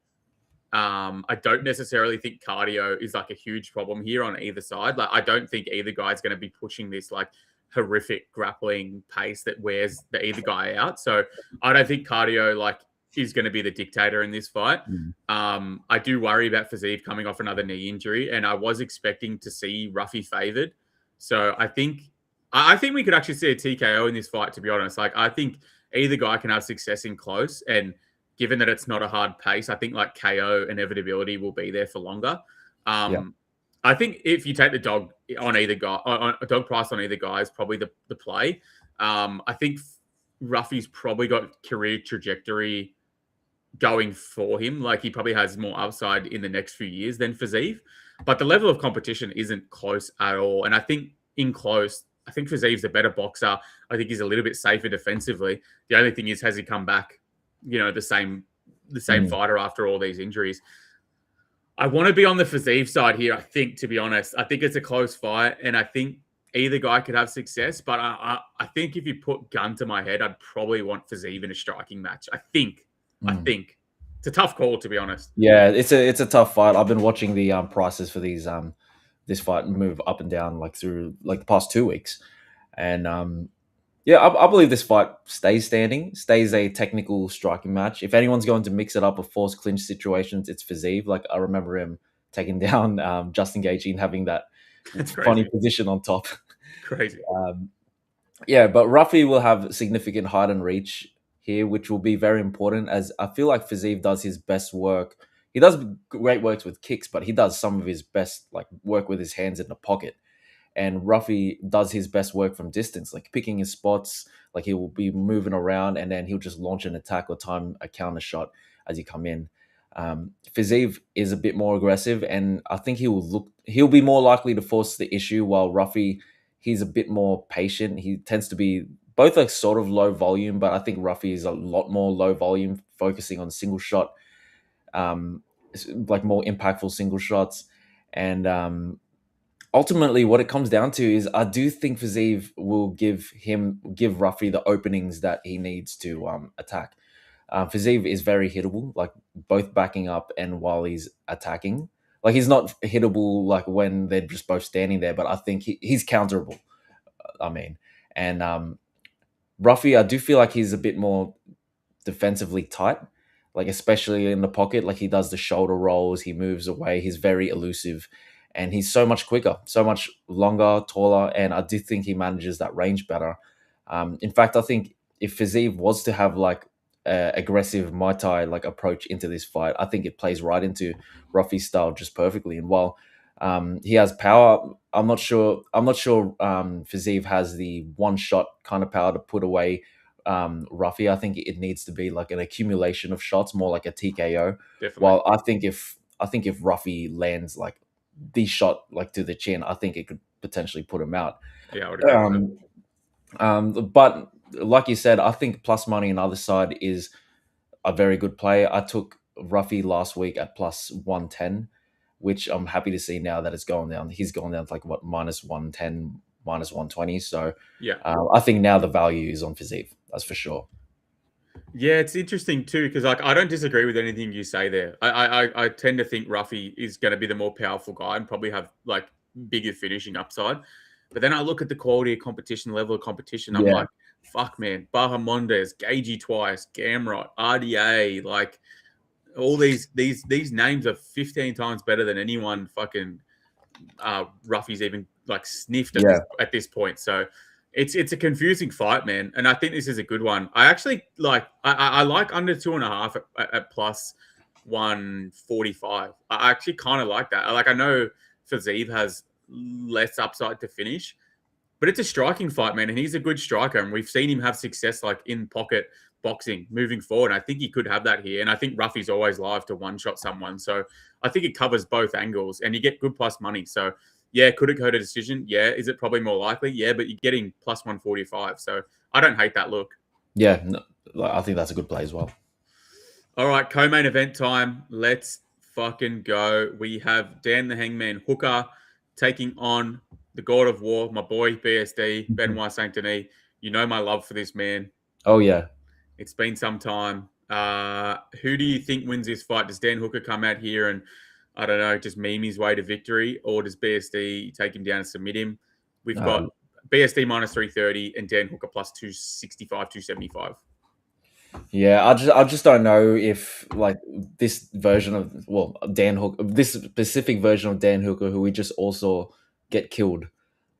I don't necessarily think cardio is like a huge problem here on either side. Like I don't think either guy is going to be pushing this like horrific grappling pace that wears either guy out. So I don't think cardio like is going to be the dictator in this fight. I do worry about Fiziev coming off another knee injury, and I was expecting to see Ruffy favored. So I think we could actually see a TKO in this fight, to be honest. Like I think either guy can have success in close, and given that it's not a hard pace, I think like KO inevitability will be there for longer. I think if you take the dog on either guy, on a dog price on either guy is probably the play. I think Ruffy's probably got career trajectory going for him. Like he probably has more upside in the next few years than Fiziev, but the level of competition isn't close at all. And I think in close, I think Fiziev's a better boxer. I think he's a little bit safer defensively. The only thing is, has he come back, the same fighter after all these injuries? I want to be on the Fiziev side here, I think, to be honest. I think it's a close fight, and I think either guy could have success, but I think if you put gun to my head, I'd probably want Fiziev in a striking match. I think. It's a tough call, to be honest. Yeah, it's a tough fight. I've been watching the prices for these this fight move up and down like through like the past 2 weeks, and I believe this fight stays a technical striking match. If anyone's going to mix it up with forced clinch situations, it's Fiziev. Like I remember him taking down Justin Gaethje and having that funny position on top. Crazy. But Ruffy will have significant height and reach here, which will be very important, as I feel like Fiziev does his best work. He does great works with kicks, but he does some of his best like work with his hands in the pocket. And Ruffy does his best work from distance, like picking his spots, like he will be moving around and then he'll just launch an attack or time a counter shot as you come in. Fiziev is a bit more aggressive, and I think he'll be more likely to force the issue, while Ruffy, he's a bit more patient. He tends to be both like sort of low volume, but I think Ruffy is a lot more low volume, focusing on single shot, like more impactful single shots. And ultimately, what it comes down to is I do think Fiziev will give Ruffy the openings that he needs to attack. Fiziev is very hittable, like both backing up and while he's attacking. Like he's not hittable like when they're just both standing there, but I think he's counterable. I mean, and Ruffy, I do feel like he's a bit more defensively tight, like especially in the pocket. Like he does the shoulder rolls, he moves away, he's very elusive, and he's so much quicker, so much longer, taller, and I do think he manages that range better. In fact, I think if Fiziev was to have like a aggressive Muay Thai like approach into this fight, I think it plays right into Ruffy's style just perfectly. And while he has power, I'm not sure. I'm not sure. Fiziev has the one shot kind of power to put away Ruffy. I think it needs to be like an accumulation of shots, more like a TKO. Definitely. While I think if Ruffy lands like the shot like to the chin, I think it could potentially put him out. Yeah, I would agree with that. But like you said, I think plus money on the other side is a very good play. I took Ruffy last week at plus 110, which I'm happy to see now that it's going down. He's gone down to like what minus 110, minus 120. So Yeah. I think now the value is on Fiziev. That's for sure. Yeah, it's interesting too because like I don't disagree with anything you say there. I tend to think Ruffy is going to be the more powerful guy and probably have like bigger finishing upside. But then I look at the quality of competition, level of competition. I'm Yeah. like, fuck, man, Bahamondes, Gagey twice, Gamrot, RDA, like all these names are 15 times better than anyone fucking Ruffy's even like sniffed at, Yeah. this point. So it's a confusing fight, man. And I think this is a good one. I actually like I like under 2.5 at plus 145. I actually kind of like that. I know Fiziev has less upside to finish, but it's a striking fight, man, and he's a good striker, and we've seen him have success like in pocket boxing moving forward. I think he could have that here, and I think Ruffy's always live to one shot someone, so I think it covers both angles, and you get good plus money. So yeah, could it go to decision? Yeah, is it probably more likely? Yeah, but you're getting plus 145, so I don't hate that look. Yeah. No, I think that's a good play as well. All right, co-main event time. Let's fucking go. We have Dan the Hangman Hooker taking on the God of War, my boy BSD, Benoît Saint Denis. You know my love for this man. Oh yeah. It's been some time. Who do you think wins this fight? Does Dan Hooker come out here and, I don't know, just meme his way to victory? Or does BSD take him down and submit him? We've got BSD minus 330 and Dan Hooker plus 265, 275. Yeah, I just don't know if like this version of Dan Hooker, this specific version of Dan Hooker, who we just also get killed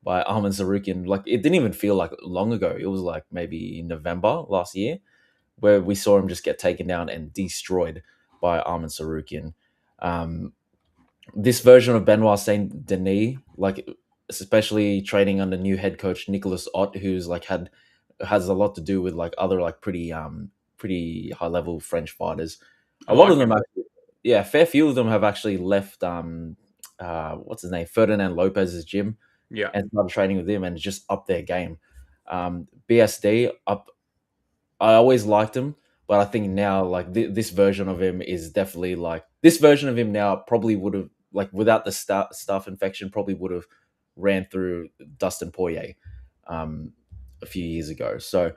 by Arman Sarukian. Like it didn't even feel like long ago. It was like maybe in November last year where we saw him just get taken down and destroyed by Arman Sarukian. This version of Benoit Saint Denis, like especially training under new head coach Nicolas Ott, who's like has a lot to do with like other like pretty high level French fighters. A lot of them, a fair few of them have actually left. What's his name, Ferdinand Lopez's gym, Yeah, and started training with him and just up their game. BSD up. I always liked him, but I think now like this version of him is definitely like this version of him now probably would have like without the staph infection probably would have ran through Dustin Poirier a few years ago. So.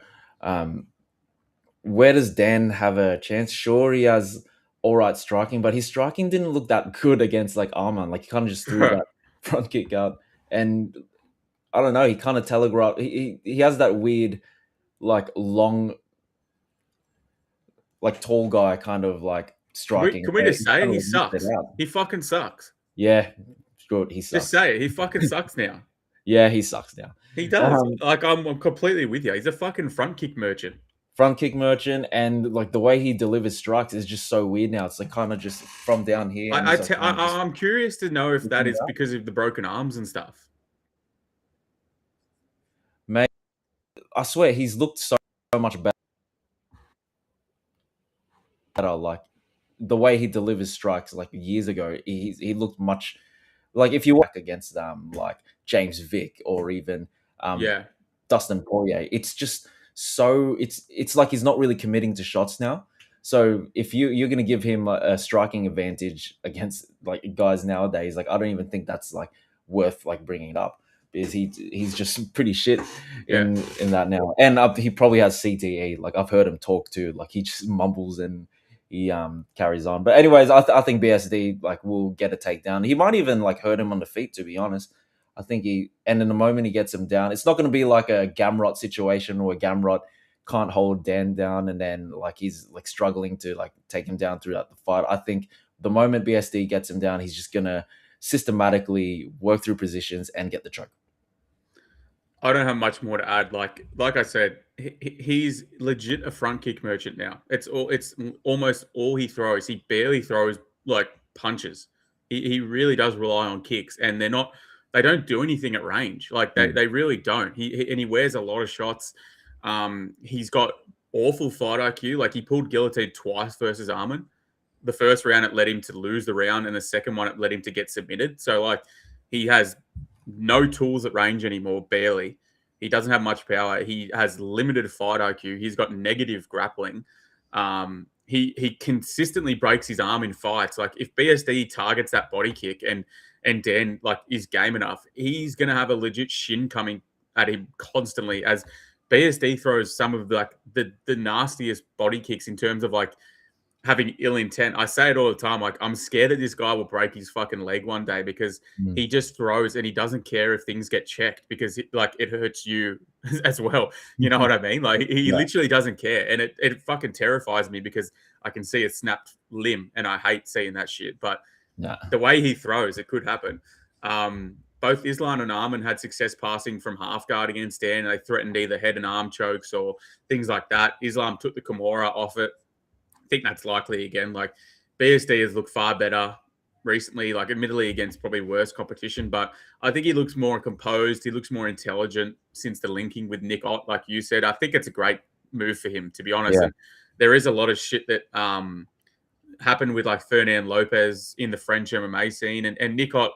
Where does Dan have a chance? Sure, he has all right striking, but his striking didn't look that good against like Arman. Like he kind of just threw that front kick out, and I don't know. He kind of telegraphed. He has that weird, like long, like tall guy kind of like striking. Can we just say it? He It sucks. out. He fucking sucks. Yeah, good. He sucks. Just say it. He fucking sucks now. Yeah, he sucks now. He does. Like I'm completely with you. He's a fucking front kick merchant. Front kick merchant, and like the way he delivers strikes is just so weird now. It's like kind of just from down here. I'm curious to know if that is because of the broken arms and stuff. Mate, I swear he's looked so much better. Like the way he delivers strikes, like years ago, he looked much like if you walk against like James Vick or even Dustin Poirier, it's just so it's like he's not really committing to shots now. So if you're going to give him a striking advantage against like guys nowadays, like I don't even think that's like worth like bringing it up. because he's just pretty shit in that now. And he probably has CTE. Like I've heard him talk too. Like he just mumbles and he carries on. But anyways, I think BSD like will get a takedown. He might even like hurt him on the feet, to be honest. I think and in the moment he gets him down, it's not going to be like a Gamrot situation where Gamrot can't hold Dan down and then like he's like struggling to like take him down throughout the fight. I think the moment BSD gets him down, he's just gonna systematically work through positions and get the choke. I don't have much more to add. Like I said, he's legit a front kick merchant now. It's almost all he throws. He barely throws like punches. He really does rely on kicks, and they don't do anything at range. Like they really don't. He wears a lot of shots. He's got awful fight IQ. Like he pulled guillotine twice versus Arman. The first round it led him to lose the round, and the second one it led him to get submitted. So like he has no tools at range anymore, barely. He doesn't have much power. He has limited fight IQ. He's got negative grappling. He consistently breaks his arm in fights. Like if BSD targets that body kick and Dan like is game enough, he's gonna have a legit shin coming at him constantly. As BSD throws some of like the nastiest body kicks in terms of like having ill intent. I say it all the time. Like, I'm scared that this guy will break his fucking leg one day because he just throws and he doesn't care if things get checked because it hurts you as well. You know what I mean? Like he literally doesn't care. And it fucking terrifies me because I can see a snapped limb and I hate seeing that shit. But the way he throws, it could happen. Both Islam and Arman had success passing from half guard against Dan. They threatened either head and arm chokes or things like that. Islam took the Kimura off it. I think that's likely again. Like BSD has looked far better recently, like admittedly against probably worse competition, but I think he looks more composed. He looks more intelligent since the linking with Nick Ott, like you said. I think it's a great move for him, to be honest. And there is a lot of shit that happened with like Fernand Lopes in the French MMA scene, and Nick Ott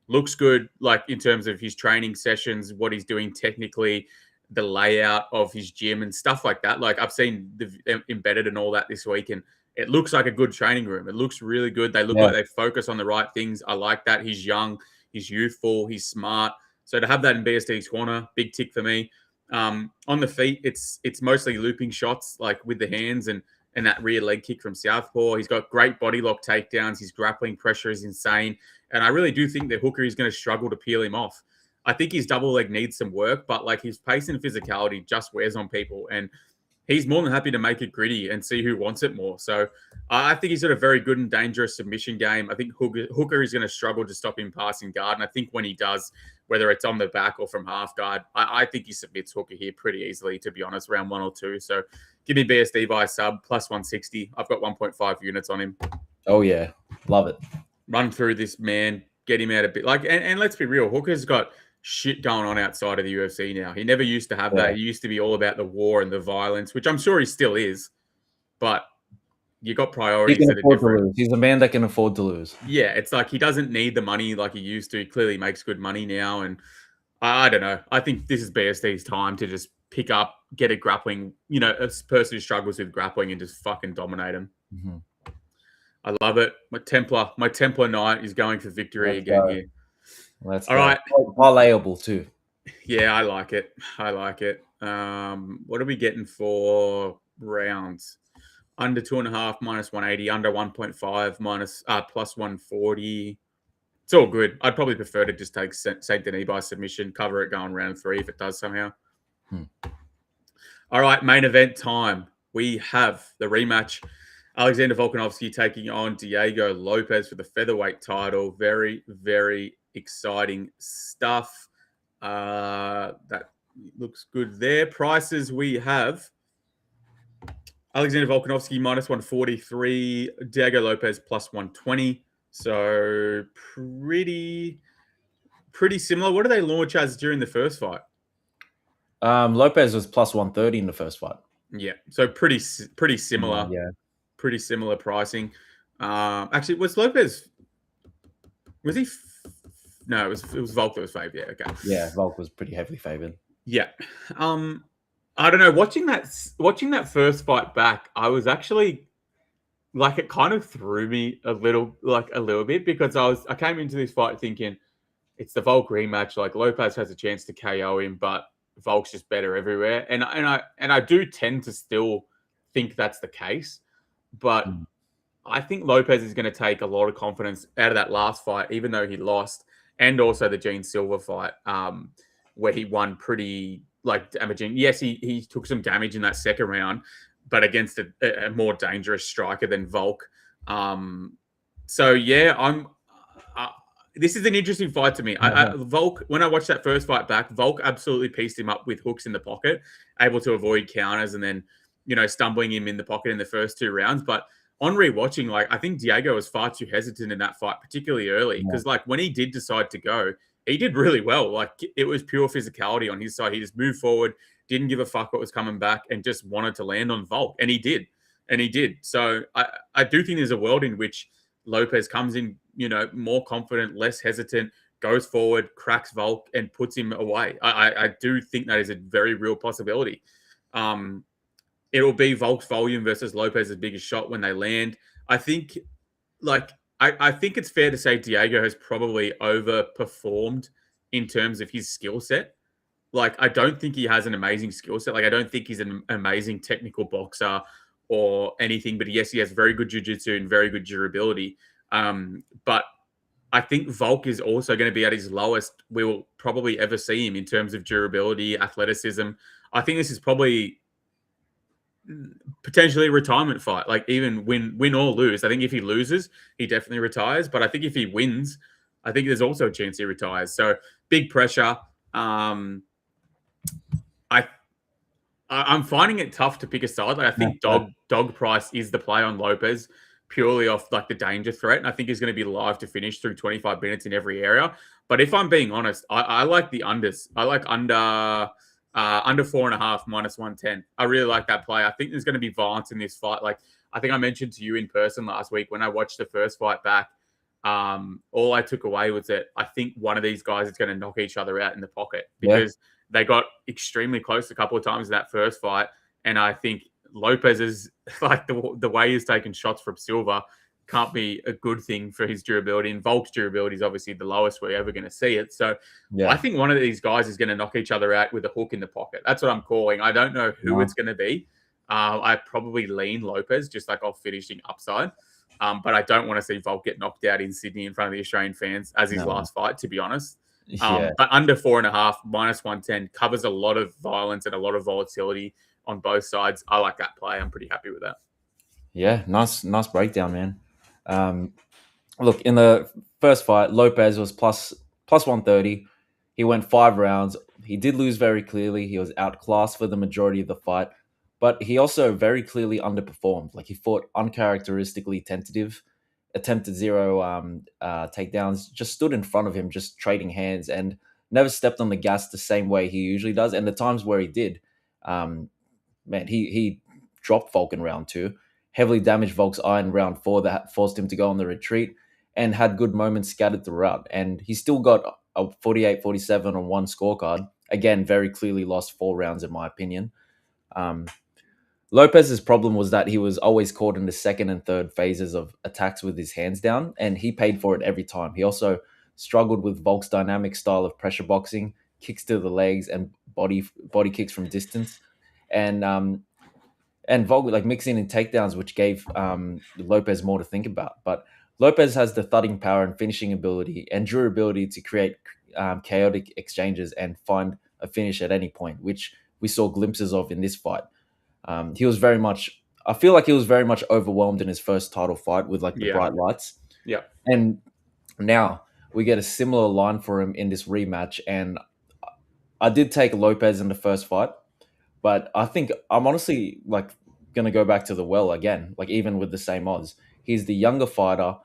looks good, like in terms of his training sessions, what he's doing technically, the layout of his gym and stuff like that. Like I've seen the embedded and all that this week, and it looks like a good training room. It looks really good. They look like they focus on the right things. I like that. He's young, he's youthful, he's smart. So to have that in BSD's corner, big tick for me. On the feet, it's mostly looping shots, like with the hands and that rear leg kick from southpaw. He's got great body lock takedowns. His grappling pressure is insane. And I really do think that Hooker is going to struggle to peel him off. I think his double leg needs some work, but like his pace and physicality just wears on people. And he's more than happy to make it gritty and see who wants it more. So I think he's got a very good and dangerous submission game. I think Hooker is going to struggle to stop him passing guard. And I think when he does, whether it's on the back or from half guard, I think he submits Hooker here pretty easily, to be honest, round 1 or 2. So give me BSD by a sub, plus 160. I've got 1.5 units on him. Oh, yeah. Love it. Run through this man, get him out a bit. Like, and let's be real, Hooker's got shit going on outside of the UFC now. He never used to have that. He used to be all about the war and the violence, which I'm sure he still is, but you got priorities that are different. He's a man that can afford to lose. Yeah, it's like he doesn't need the money like he used to. He clearly makes good money now, and I don't know. I think this is BSD's time to just pick up, get a grappling, a person who struggles with grappling and just fucking dominate him. Mm-hmm. I love it. My Templar Knight is going for victory here. All right. Parlayable too. Yeah, I like it. What are we getting for rounds? Under 2.5 minus 180, under 1.5 minus plus 140. It's all good. I'd probably prefer to just take Saint Denis by submission, cover it going round 3 if it does somehow. All right, main event time. We have the rematch. Alexander Volkanovski taking on Diego Lopes for the featherweight title. Very, very exciting stuff. That looks good there. Prices we have Alexander Volkanovski minus 143, Diego Lopes plus 120. So pretty similar. What do they launch as during the first fight? Lopes was plus 130 in the first fight. Yeah, so pretty similar. Yeah, pretty similar pricing. Actually, was Lopes? Was he? No, it was Volk that was favored. Yeah, okay. Yeah, Volk was pretty heavily favored. Yeah. I don't know. Watching that first fight back, I was actually like, it kind of threw me a little bit because I came into this fight thinking it's the Volk rematch. Like Lopes has a chance to KO him, but Volk's just better everywhere. And I do tend to still think that's the case, but I think Lopes is going to take a lot of confidence out of that last fight, even though he lost, and also the Gene Silva fight, where he won pretty damaging. Yes, he took some damage in that second round, but against a more dangerous striker than Volk. So yeah, this is an interesting fight to me. Volk, when I watched that first fight back, Volk absolutely pieced him up with hooks in the pocket, able to avoid counters, and then stumbling him in the pocket in the first 2 rounds. But on rewatching, I think Diego was far too hesitant in that fight, particularly early, because when he did decide to go, he did really well. It was pure physicality on his side. He just moved forward, didn't give a fuck what was coming back, and just wanted to land on Volk, and he did. So I do think there's a world in which Lopes comes in, more confident, less hesitant, goes forward, cracks Volk, and puts him away. I do think that is a very real possibility. It'll be Volk's volume versus Lopes' biggest shot when they land. I think, I think it's fair to say Diego has probably overperformed in terms of his skill set. I don't think he has an amazing skill set. I don't think he's an amazing technical boxer or anything. But yes, he has very good jiu-jitsu and very good durability. But I think Volk is also going to be at his lowest we'll probably ever see him in terms of durability, athleticism. I think this is probably potentially a retirement fight. Even win or lose. I think if he loses, he definitely retires. But I think if he wins, I think there's also a chance he retires. So big pressure. I'm finding it tough to pick a side. I think dog price is the play on Lopes purely off the danger threat. And I think he's going to be live to finish through 25 minutes in every area. But if I'm being honest, I like the unders. I like under 4.5 minus 110. I really like that play. I think there's going to be violence in this fight. I think I mentioned to you in person last week when I watched the first fight back. All I took away was that I think one of these guys is going to knock each other out in the pocket because they got extremely close a couple of times in that first fight. And I think Lopes is the way he's taken shots from Silva can't be a good thing for his durability. And Volk's durability is obviously the lowest we're ever going to see it. So I think one of these guys is going to knock each other out with a hook in the pocket. That's what I'm calling. I don't know who it's going to be. I probably lean Lopes just off finishing upside. But I don't want to see Volk get knocked out in Sydney in front of the Australian fans as his last fight, to be honest. But under 4.5, minus 110 covers a lot of violence and a lot of volatility on both sides. I like that play. I'm pretty happy with that. Yeah, nice breakdown, man. Look, in the first fight, Lopes was plus 130. He went 5 rounds. He did lose very clearly. He was outclassed for the majority of the fight. But he also very clearly underperformed. He fought uncharacteristically tentative, attempted 0 takedowns, just stood in front of him, just trading hands, and never stepped on the gas the same way he usually does. And the times where he did, he dropped Volk in round 2, heavily damaged Volk's eye in round 4 that forced him to go on the retreat, and had good moments scattered throughout. And he still got a 48-47 on one scorecard. Again, very clearly lost 4 rounds, in my opinion. Lopes's problem was that he was always caught in the second and third phases of attacks with his hands down, and he paid for it every time. He also struggled with Volk's dynamic style of pressure boxing, kicks to the legs, and body kicks from distance, and Volk mixing in takedowns, which gave Lopes more to think about. But Lopes has the thudding power and finishing ability and durability to create chaotic exchanges and find a finish at any point, which we saw glimpses of in this fight. He was very much, I feel like he was very much overwhelmed in his first title fight with the bright lights. Yeah. And now we get a similar line for him in this rematch. And I did take Lopes in the first fight, but I think I'm honestly going to go back to the well again, even with the same odds. He's the younger fighter.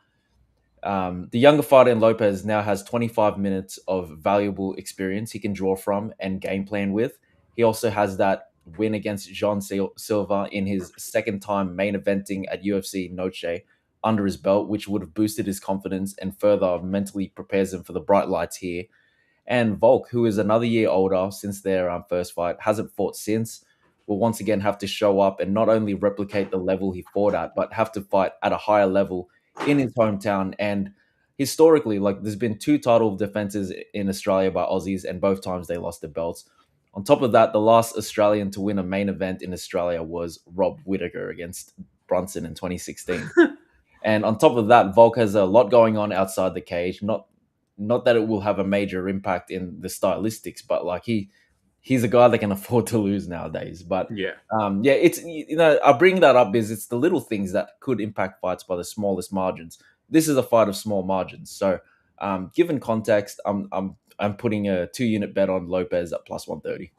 The younger fighter in Lopes now has 25 minutes of valuable experience he can draw from and game plan with. He also has that win against Jean Silva in his second time main eventing at UFC Noche under his belt, which would have boosted his confidence and further mentally prepares him for the bright lights here. And Volk, who is another year older since their first fight, hasn't fought since, will once again have to show up and not only replicate the level he fought at, but have to fight at a higher level in his hometown. And historically, like there's been 2 title defenses in Australia by Aussies, and both times they lost the belts. On top of that, the last Australian to win a main event in Australia was Rob Whittaker against Brunson in 2016. And on top of that, Volk has a lot going on outside the cage. Not that it will have a major impact in the stylistics, but like he's a guy that can afford to lose nowadays. But Yeah. It's, I bring that up because it's the little things that could impact fights by the smallest margins. This is a fight of small margins, so given context, I'm putting a 2-unit bet on Lopes at plus 130.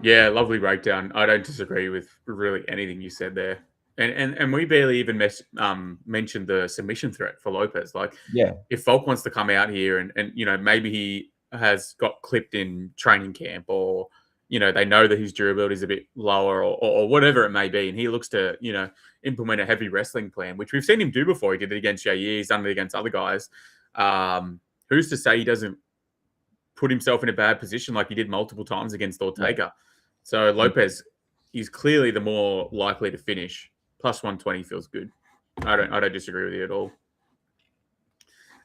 Yeah, lovely breakdown. I don't disagree with really anything you said there. And we barely even mentioned the submission threat for Lopes. Like, Yeah, if Volk wants to come out here and maybe he has got clipped in training camp, or they know that his durability is a bit lower, or whatever it may be, and he looks to implement a heavy wrestling plan, which we've seen him do before. He did it against Jair. He's done it against other guys. Who's to say he doesn't put himself in a bad position like he did multiple times against Ortega? Yeah. So Lopes is clearly the more likely to finish. Plus 120 feels good. I don't disagree with you at all.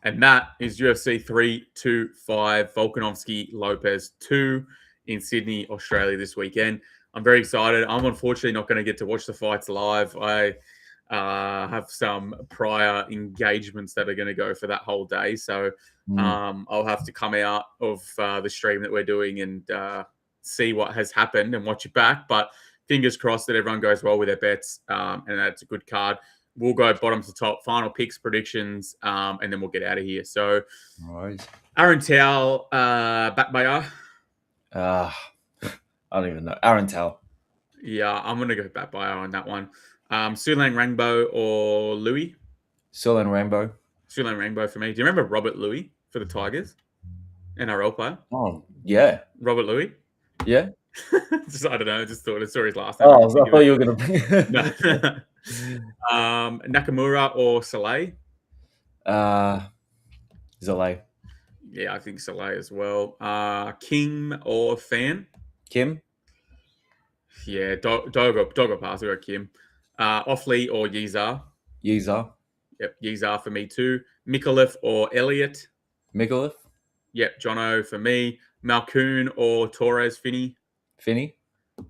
And that is UFC 325, Volkanovski Lopes 2 in Sydney, Australia this weekend. I'm very excited. I'm unfortunately not going to get to watch the fights live. I have some prior engagements that are going to go for that whole day. So I'll have to come out of the stream that we're doing and see what has happened and watch it back. But fingers crossed that everyone goes well with their bets, and that's a good card. We'll go bottom to top, final picks, predictions, and then we'll get out of here. So, right. Aaron Towell, back by you. I don't even know. Aaron Towell. Yeah, I'm going to go back by on that one. Sulang Rangbo or Louis? Sulang Rainbow. Sulang Rangbo for me. Do you remember Robert Louis for the Tigers? NRL player? Oh, yeah. Robert Louis? Yeah. I don't know. I just thought I saw his last name. Oh, I thought you were going to... No. Nakamura or Saleh? Zalay. Yeah, I think Saleh as well. Kim or Fan? Kim? Yeah, dog or pass. We got Kim. Offley or Yezar? Yezar. Yep, Yezar for me too. Mikulev or Elliott? Mikulev. Yep, Jono for me. Malkoon or Torres Finney? Finney.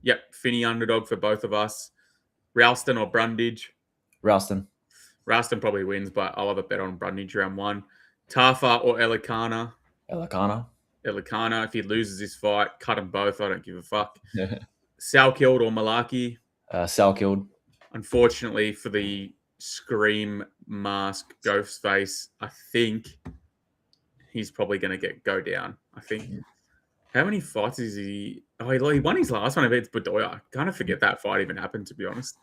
Yep, Finney underdog for both of us. Ralston or Brundage? Ralston. Ralston probably wins, but I'll have a bet on Brundage round 1. Tafa or Elikana? Elikana. If he loses this fight, cut them both. I don't give a fuck. Salkilled or Malaki? Salkilled. Unfortunately for the Scream mask ghost face, I think he's probably going to go down. I think. How many fights is he? Oh, he won his last one against Bedoya. I kind of forget that fight even happened, to be honest.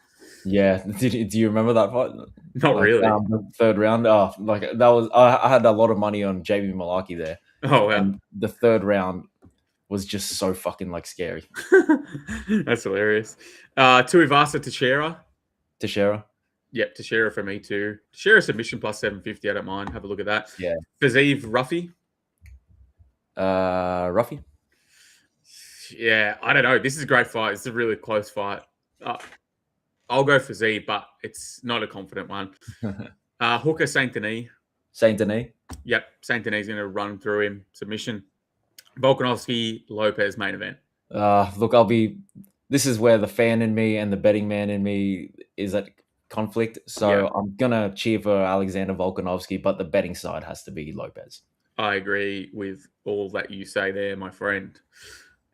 Yeah. Do you remember that fight? Not really. The third round. Oh, like that was. I had a lot of money on JB Malaki there. Oh, wow. And the third round was just so fucking like scary. That's hilarious. Tuivasa Teixeira. Yep, Teixeira for me too. Teixeira submission plus 750. I don't mind. Have a look at that. Yeah. Fiziev Ruffy. Ruffy. Yeah, I don't know. This is a great fight. It's a really close fight. I'll go for Z, but it's not a confident one. Hooker Saint Denis. Saint Denis. Yep, Saint Denis is going to run through him. Submission. Volkanovski, Lopes main event. Look, this is where the fan in me and the betting man in me is at conflict. So I'm going to cheer for Alexander Volkanovski, but the betting side has to be Lopes. I agree with all that you say there, my friend.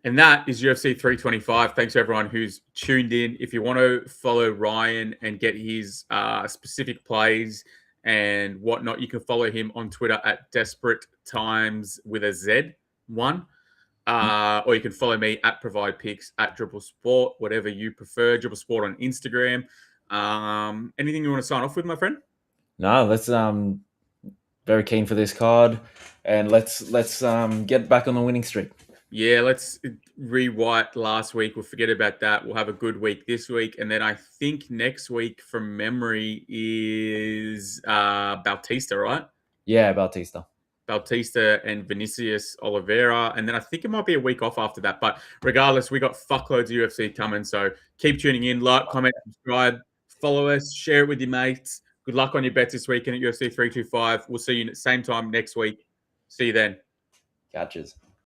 And that is UFC 325. Thanks to everyone who's tuned in. If you want to follow Ryan and get his specific plays and whatnot, you can follow him on Twitter at Desperate Times with a Z1. Or you can follow me at Provide Picks at Dribble Sport, whatever you prefer. Dribble Sport on Instagram. Anything you want to sign off with, my friend? No, let's very keen for this card, and let's get back on the winning streak. Yeah, let's rewrite last week. We'll forget about that. We'll have a good week this week. And then I think next week, from memory, is Bautista, right? Yeah, Bautista and Vinicius Oliveira. And then I think it might be a week off after that. But regardless, we got fuckloads of UFC coming. So keep tuning in. Like, comment, subscribe, follow us, share it with your mates. Good luck on your bets this weekend at UFC 325. We'll see you at the same time next week. See you then. Catches.